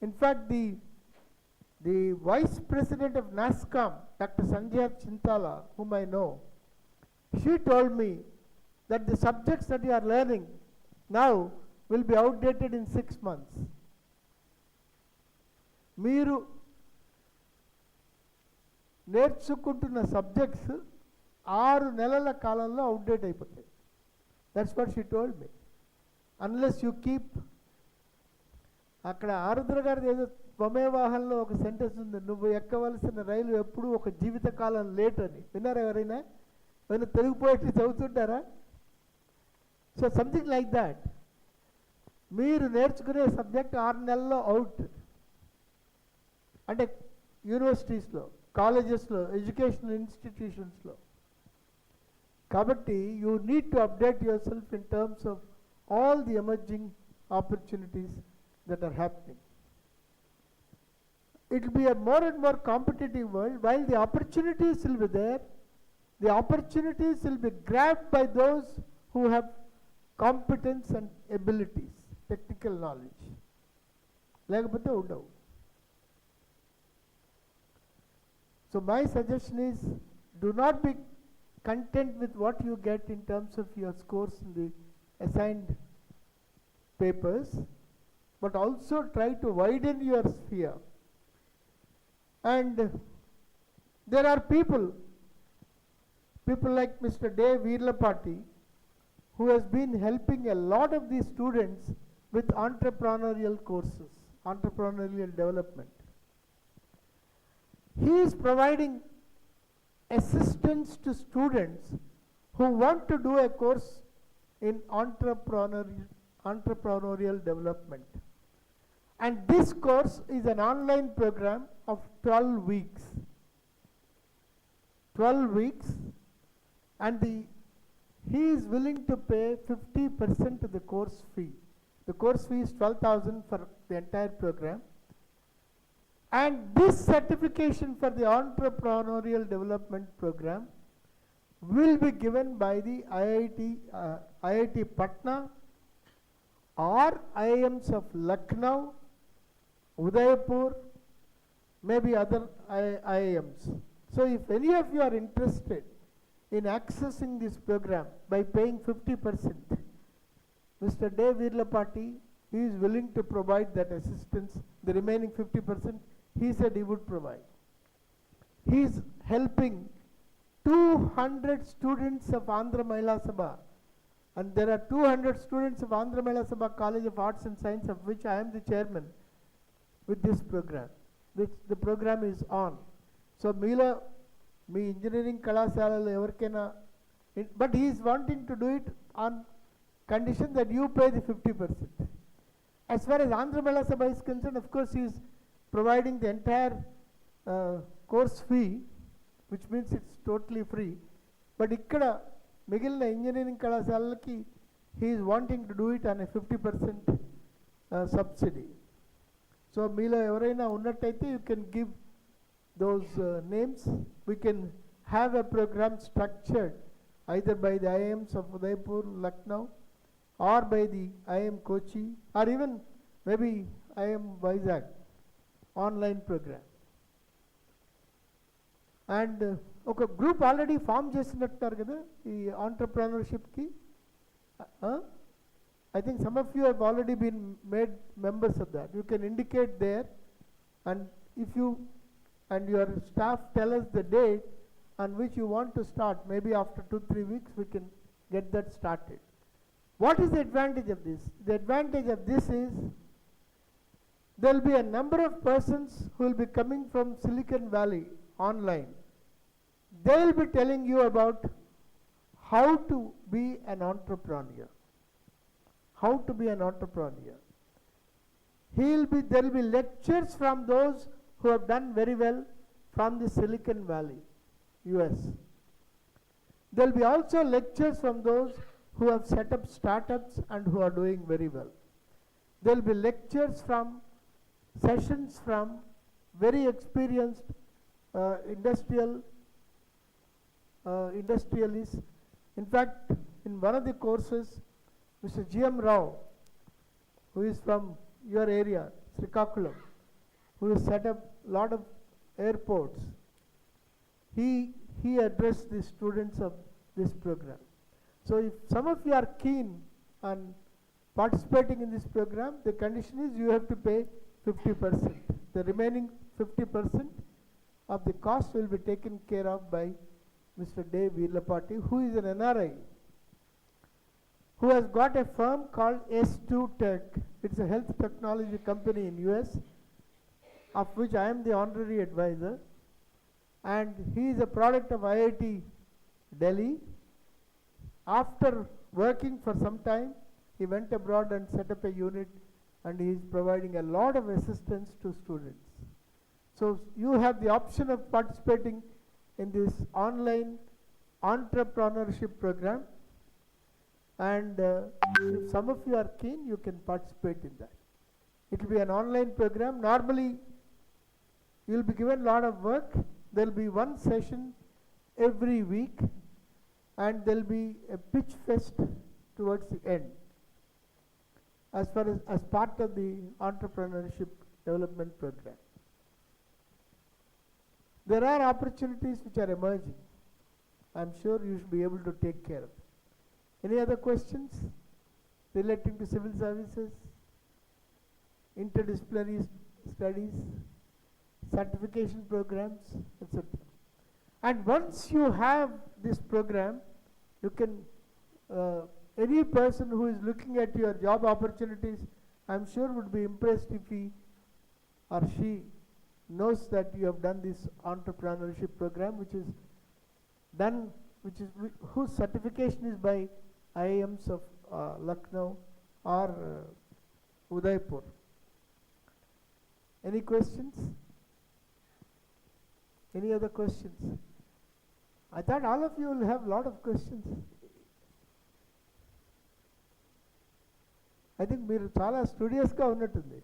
In fact, the Vice President of NASCOM, Dr. Sanjay Chintala, whom I know, she told me that the subjects that you are learning now will be outdated in 6 months. మీరు నేర్చుకుంటున్న subjects 6 నెలల కాలంలో outdate అయిపోతాయి. That's what she told me. Unless you keep, అక్కడ ఆరుద్ర గారిది ఏదో త్వమేవాహంలో ఒక sentence ఉంది, నువ్వు ఎక్కవలసిన రైలు ఎప్పుడు ఒక జీవితకాలం లేట్ అని. విన్నారా ఎవరైనా? ఏమైనా తెలుగు పోయిటరీ చదువుతుంటారా? So something like that. మీరు నేర్చుకునే సబ్జెక్ట్ 6 నెలల్లో అవుట్. అంటే యూనివర్సిటీస్లో, కాలేజెస్లో, ఎడ్యుకేషనల్ ఇన్స్టిట్యూషన్స్లో. కాబట్టి you need to update your self in terms of all the emerging opportunities that are happening. It will be a more and more competitive world. While the opportunities will be there, the opportunities will be grabbed by those who have competence and abilities, technical knowledge. లేకపోతే ఉండవు. So my suggestion is, do not be content with what you get in terms of your scores in the assigned papers, but also try to widen your sphere. And there are people like Mr. Retd, who has been helping a lot of these students with entrepreneurial courses, entrepreneurial development. He is providing assistance to students who want to do a course in entrepreneurial development. And this course is an online program of 12 weeks. 12 weeks, and he is willing to pay 50% of the course fee. The course fee is 12,000 for the entire program. And this certification for the entrepreneurial development program will be given by the IIT Patna or IIMs of Lucknow, Udaipur, maybe other IIMs. So if any of you are interested in accessing this program by paying 50%, Mr. Retd, he is willing to provide that assistance. The remaining 50%, he said he would provide. He is helping 200 students of Andhra Mahila Sabha, and there are 200 students of Andhra Mahila Sabha College of Arts and Science, of which I am the chairman, with this program, which the program is on. So Meela, me engineering kalashalalo evarkaina, but he is wanting to do it on condition that you pay the 50%. As far as Andhra Mahila Sabha is concerned, of course he is providing the entire course fee, which means it's totally free. But ikkada migilina engineering kalashalalaki, he is wanting to do it on a 50% subsidy. So meelo evaraina unnattaithe, you can give those names. We can have a program structured either by the IIMs of Udaipur, Lucknow, or by the IIM Kochi, or even maybe IIM Vizag, online program. And ఒక group already form చేసినట్టున్నారు కదా ఈ ఆంటర్ప్రెన్యూర్షిప్కి. I think some of you have already been made members of that. You can indicate there, and if you and your staff tell us the date on which you want to start, maybe after 2-3 weeks we can get that started. What is the advantage of this? The advantage of this is there will be a number of persons who will be coming from Silicon Valley online. They will be telling you about how to be an entrepreneur. How to be an entrepreneur. There will be lectures from those who have done very well from the Silicon Valley, US. There will be also lectures from those who have set up startups and who are doing very well. There will be lectures from, sessions from very experienced industrialists. In fact, in one of the courses, Mr. G.M. Rao, who is from your area, Srikakulam, who has set up a lot of airports, he addressed the students of this program. So if some of you are keen on participating in this program, the condition is you have to pay 50%. The remaining 50% of the cost will be taken care of by Mr. D. Virlapati, who is an NRI, who has got a firm called S2Tech. It's a health technology company in US, of which I am the honorary advisor. And he is a product of IIT Delhi. After working for some time, he went abroad and set up a unit, and he is providing a lot of assistance to students. So you have the option of participating in this online entrepreneurship program, and if some of you are keen, you can participate in that. It will be an online program. Normally, you will be given a lot of work. There will be one session every week, and there will be a pitch fest towards the end as part of the entrepreneurship development program. There are opportunities which are emerging. I am sure you should be able to take care of. Any other questions relating to civil services, interdisciplinary studies, certification programs, etc. And once you have this program, you can, any person who is looking at your job opportunities, I am sure would be impressed if he or she knows that you have done this entrepreneurship program, which is done, whose certification is by IIMs of Lucknow or Udaipur. Any questions? Any other questions? I thought all of you will have a lot of questions. I think మీరు చాలా స్టూడియస్గా ఉన్నట్టుంది.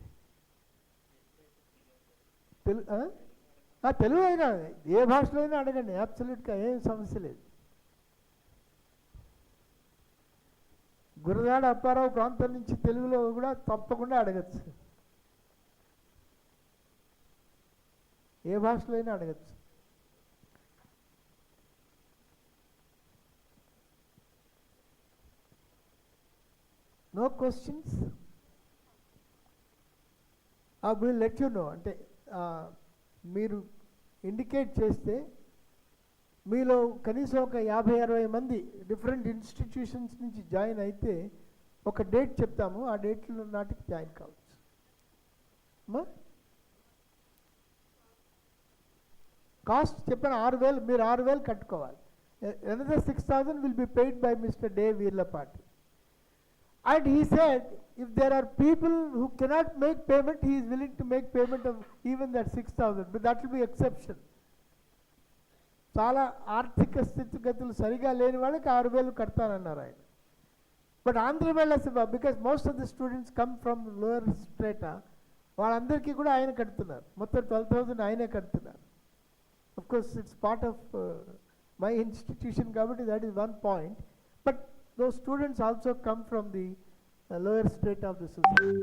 తెలుగు అయినా ఏ భాషలో అయినా అడగండి, అబ్సల్యూట్గా ఏం సమస్య లేదు. గురజాడ అప్పారావు ప్రాంతం నుంచి తెలుగులో కూడా తప్పకుండా అడగచ్చు, ఏ భాషలో అయినా అడగచ్చు. No questions? I will let you know. అంటే మీరు ఇండికేట్ చేస్తే మీలో కనీసం ఒక 50-60 మంది డిఫరెంట్ ఇన్స్టిట్యూషన్స్ నుంచి జాయిన్ అయితే ఒక డేట్ చెప్తాము, ఆ డేట్లో నాటికి జాయిన్ కావచ్చు. కాస్ట్ చెప్పిన 6,000, మీరు 6,000 కట్టుకోవాలి. Another 6,000 will be paid by Mr. D. Virlapati. And he said, if there are people who cannot make payment, he is willing to make payment of even that 6,000, but that will be exception. చాలా ఆర్థిక స్థితిగతులు సరిగా లేని వాళ్ళకి 6,000 కడతానన్నారు ఆయన. But ఆంధ్రవేళ because most of the students come from lower strata, వాళ్ళందరికీ కూడా ఆయన కడుతున్నారు. మొత్తం 12,000 ఆయనే కడుతున్నారు. Of course, it's part of my institution కాబట్టి that is one point. But those students also come from the lower strata of the society.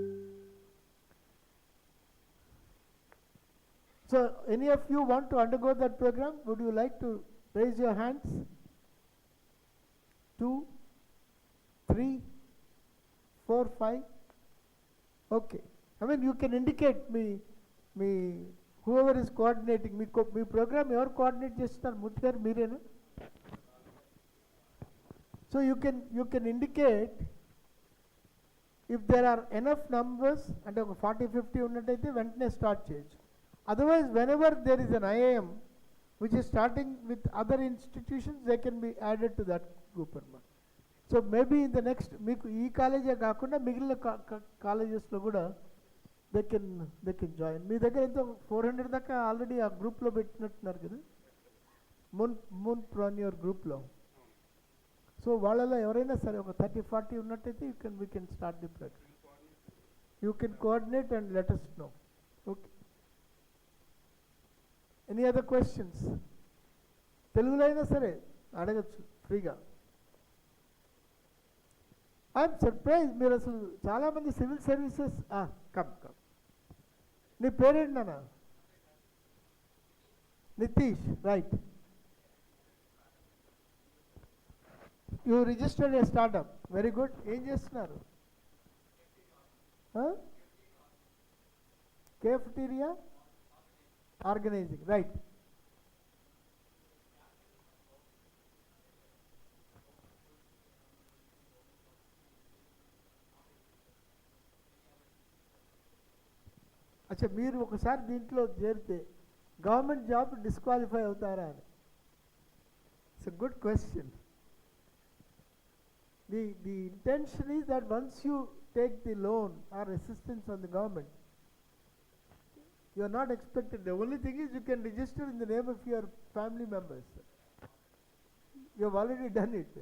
So, any of you want to undergo that program? Would you like to raise your hands? 2, 3, 4, 5. Okay. I mean, you can indicate me whoever is coordinating. Me program ఎవరు coordinate చేస్తున్నారు? మూర్తి గారు మీరేనా? So you can indicate if there are enough numbers అంటే ఒక 40-50 ఉన్నట్టయితే వెంటనే start చేయొచ్చు. Otherwise whenever there is an IIM which is starting with other institutions they can be added to that group అన్నమాట. So maybe in the next మీకు ఈ కాలేజే కాకుండా మిగిలిన కాలేజెస్లో కూడా దే కెన్ జాయిన్. మీ దగ్గర ఎంతో 400 దాకా ఆల్రెడీ ఆ గ్రూప్లో పెట్టినట్టున్నారు కదా, మూన్ప్రెన్యూర్ గ్రూప్లో. సో వాళ్ళలో ఎవరైనా సరే ఒక 30-40 ఉన్నట్టయితే we can start the program. You can coordinate and let us know. Okay, any other questions? తెలుగులో అయినా సరే అడగచ్చు ఫ్రీగా. ఐఎమ్ సర్ప్రైజ్, మీరు అసలు చాలామంది సివిల్ సర్వీసెస్ కమ్. నీ పేరేంటి నాన్న? Nitish, right. You registered A startup, very good. ఏం చేస్తున్నారు? కేఫ్టీరియా ఆర్గనైజింగ్, రైట్. అచ్చా, మీరు ఒకసారి దీంట్లో చేరితే గవర్నమెంట్ జాబ్ డిస్క్వాలిఫై అవుతారా అని? It's a good question. The intention is that once you take the loan or assistance from the government, you are not expected. The only thing is you can register in the name of your family members. You have already done it.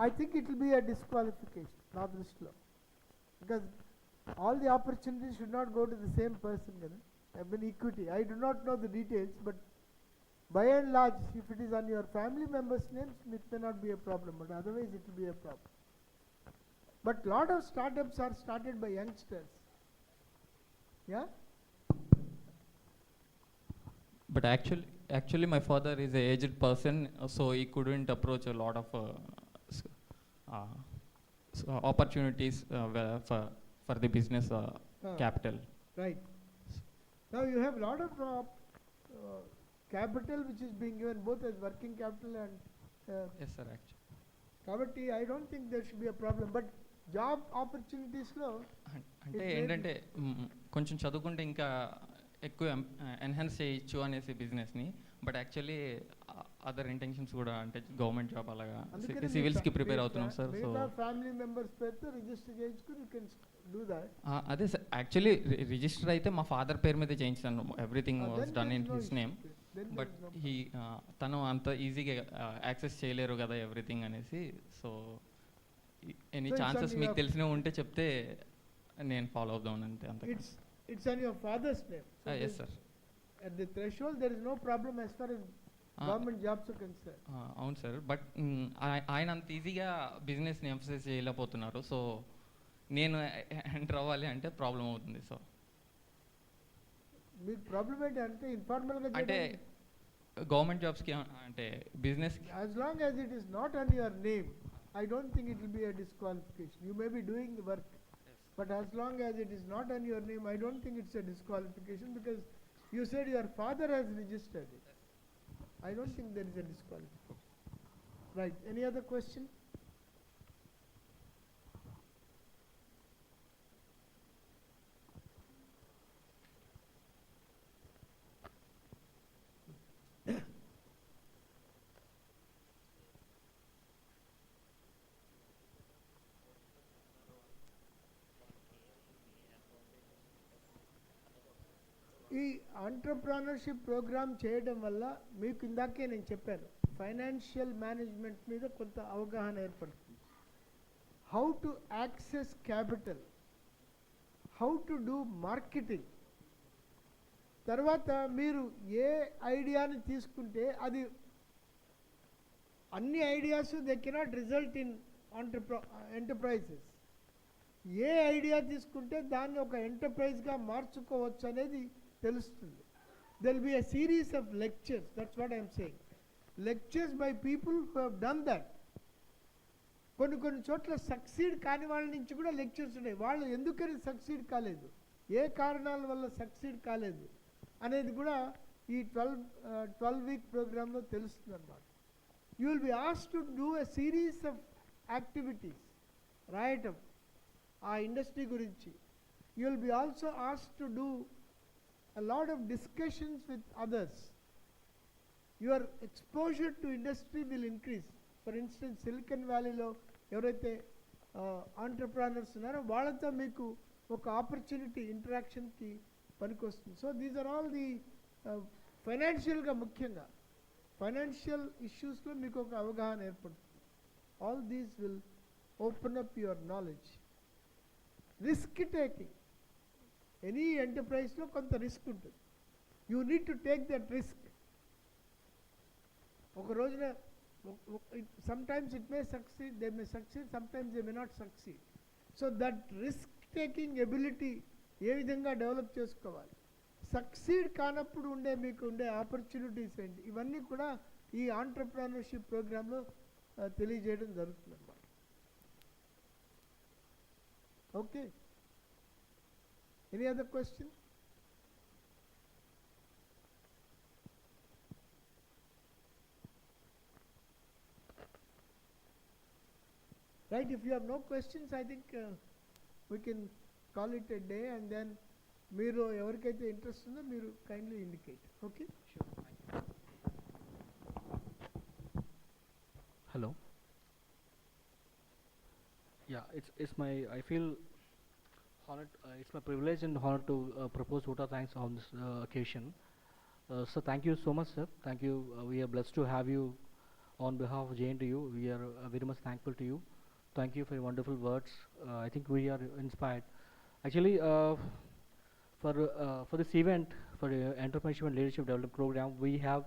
I think it will be a disqualification, నా దృష్టిలో, because all the opportunities should not go to the same person. I mean equity. I do not know the details, but by and large, if it is on your family members' names, it may not be a problem, but otherwise it will be a problem. But lot of startups are started by youngsters. Yeah? But actually my father is an aged person, so he couldn't approach a lot of opportunities for the business capital. Right. Now you have lot of capital which is being given both as working capital and Yes sir, actually. కాబట్టి I don't think there should be a problem. But job ఆపర్చునిటీస్లో అంటే ఏంటంటే కొంచెం చదువుకుంటే ఇంకా ఎక్కువ enhance చేయొచ్చు అనేసి బిజినెస్ని. బట్ యాక్చువల్లీ అదర్ ఇంటెన్షన్స్ కూడా, అంటే గవర్నమెంట్ జాబ్ అలాగా సివిల్స్కి ప్రిపేర్ అవుతున్నాం సార్. సో ఫ్యామిలీ మెంబర్స్ పేరుతో రిజిస్టర్ చేయించుకుని యూ కెన్ డూ దట్. అదే సార్, యాక్చువల్లీ రిజిస్టర్ అయితే మా ఫాదర్ పేరు మీద చేయించాను. Everything was done in his name. But తను అంత ఈజీగా యాక్సెస్ చేయలేరు కదా ఎవ్రీథింగ్ అనేసి. సో ఎనీ ఛాన్సెస్ మీకు తెలిసినవి ఉంటే చెప్తే నేను ఫాలో అవుదాం అంతే. అంత it's on your father's name. Yes sir. At the threshold there is no problem as far as government jobs are concerned. అవును సార్, బట్ ఆయన అంత ఈజీగా బిజినెస్ని ఎంఫసైజ్ చేయలేకపోతున్నారు. సో నేను ఎంటర్ అవ్వాలి అంటే ప్రాబ్లం అవుతుంది. సో మీకు ప్రాబ్లం ఏంటి అంటే ఇన్ఫార్మల్గా అంటే గవర్నమెంట్ జాబ్స్కి అంటే business as long as it is not on your name, I don't think it will be a disqualification. You may be doing the work, but as long as it is not on your name, I don't think it's a disqualification, because you said your father has registered it. I don't think there is a disqualification. Right. Any other question? ఈ entrepreneurship programme చేయడం వల్ల మీకు ఇందాకే నేను చెప్పాను, financial management మీద కొంత అవగాహన ఏర్పడుతుంది. How to access capital, how to do marketing. తర్వాత మీరు ఏ ఐడియాని తీసుకుంటే అది అన్ని ideas they cannot result in enterprises. A idea తీసుకుంటే దాన్ని ఒక ఎంటర్ప్రైజ్గా మార్చుకోవచ్చు అనేది తెలుస్తుంది. There will be a series of lectures, that's what I'm saying. Lectures by people who have done that. కొన్ని చోట్ల సక్సీడ్ కాని వాళ్ళ నుంచి కూడా లెక్చర్స్ ఉన్నాయి. వాళ్ళు ఎందుకని సక్సీడ్ కాలేదు, ఏ కారణాల వల్ల సక్సీడ్ కాలేదు అనేది కూడా ఈ 12 వీక్ ప్రోగ్రాంలో తెలుస్తుంది అన్నమాట. You will be asked to do a series of activities రాయటం ఆ ఇండస్ట్రీ గురించి. You will be also asked to do a lot of discussions with others. Your exposure to industry will increase. For instance, Silicon Valleyలో ఎవరైతే entrepreneurs ఉన్నారో వాళ్ళతో మీకు ఒక opportunity ఇంటరాక్షన్కి పనికొస్తుంది. So these are all the ఫైనాన్షియల్గా ముఖ్యంగా ఫైనాన్షియల్ ఇష్యూస్లో మీకు ఒక అవగాహన ఏర్పడుతుంది. All these will open up your knowledge. Risk taking, any ఎంటర్ప్రైజ్లో కొంత రిస్క్ ఉంటుంది. You need to take that risk. ఒక రోజున sometimes it may succeed, they may succeed, sometimes they may not succeed. So that risk taking ability ఏ విధంగా develop చేసుకోవాలి, succeed కానప్పుడు మీకు ఉండే ఆపర్చునిటీస్ ఏంటి, ఇవన్నీ కూడా ఈ ఆంటర్ప్రెన్యూర్షిప్ ప్రోగ్రాంలో తెలియజేయడం జరుగుతుంది అన్నమాట. Okay, any other question? Right, if you have no questions, I think we can call it a day, and then మీరు ఎవరికైతే ఇంట్రెస్ట్ ఉందో మీరు kindly indicate. Okay? Sure, thank you. Hello. Yeah, it's my, I feel honored, it's my privilege and honor to propose vote of thanks on this occasion. So thank you so much, sir. Thank you. We are blessed to have you on behalf of JNTU. We are very much thankful to you. Thank you for your wonderful words. I think we are inspired. Actually, for this event, for the Entrepreneurship and Leadership Development Program, we have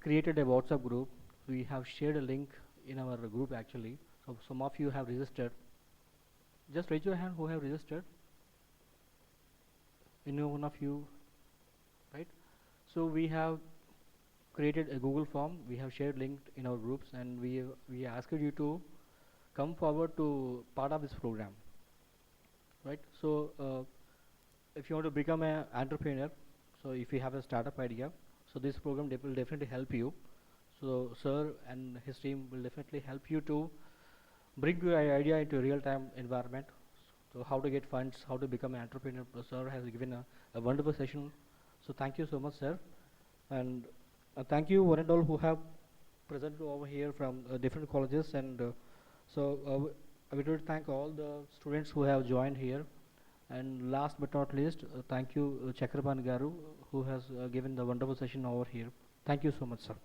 created a WhatsApp group. We have shared a link in our group actually. So some of you have registered. Just raise your hand who have registered. Any one of you, right? So we have created a Google form. We have shared link in our groups, and we asked you to come forward to part of this program, right? So if you want to become an entrepreneur, so if you have a startup idea, so this program will definitely help you. So sir and his team will definitely help you to bring your idea into a real-time environment. So how to get funds, how to become an entrepreneur. Sir has given a wonderful session. So thank you so much, sir. And thank you one and all who have presented over here from different colleges. And I would like to thank all the students who have joined here. And last but not least, thank you Chakrapani garu, who has given the wonderful session over here. Thank you so much, sir.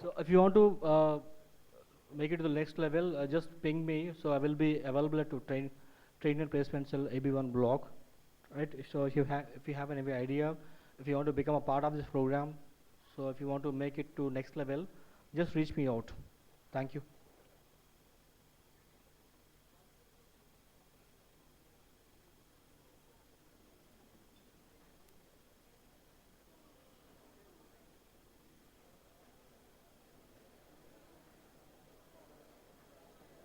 So if you want to make it to the next level, just ping me. So I will be available to train and placement cell AB1 block, right? So if you have any idea, if you want to become a part of this program, so if you want to make it to next level, just reach me out. Thank you.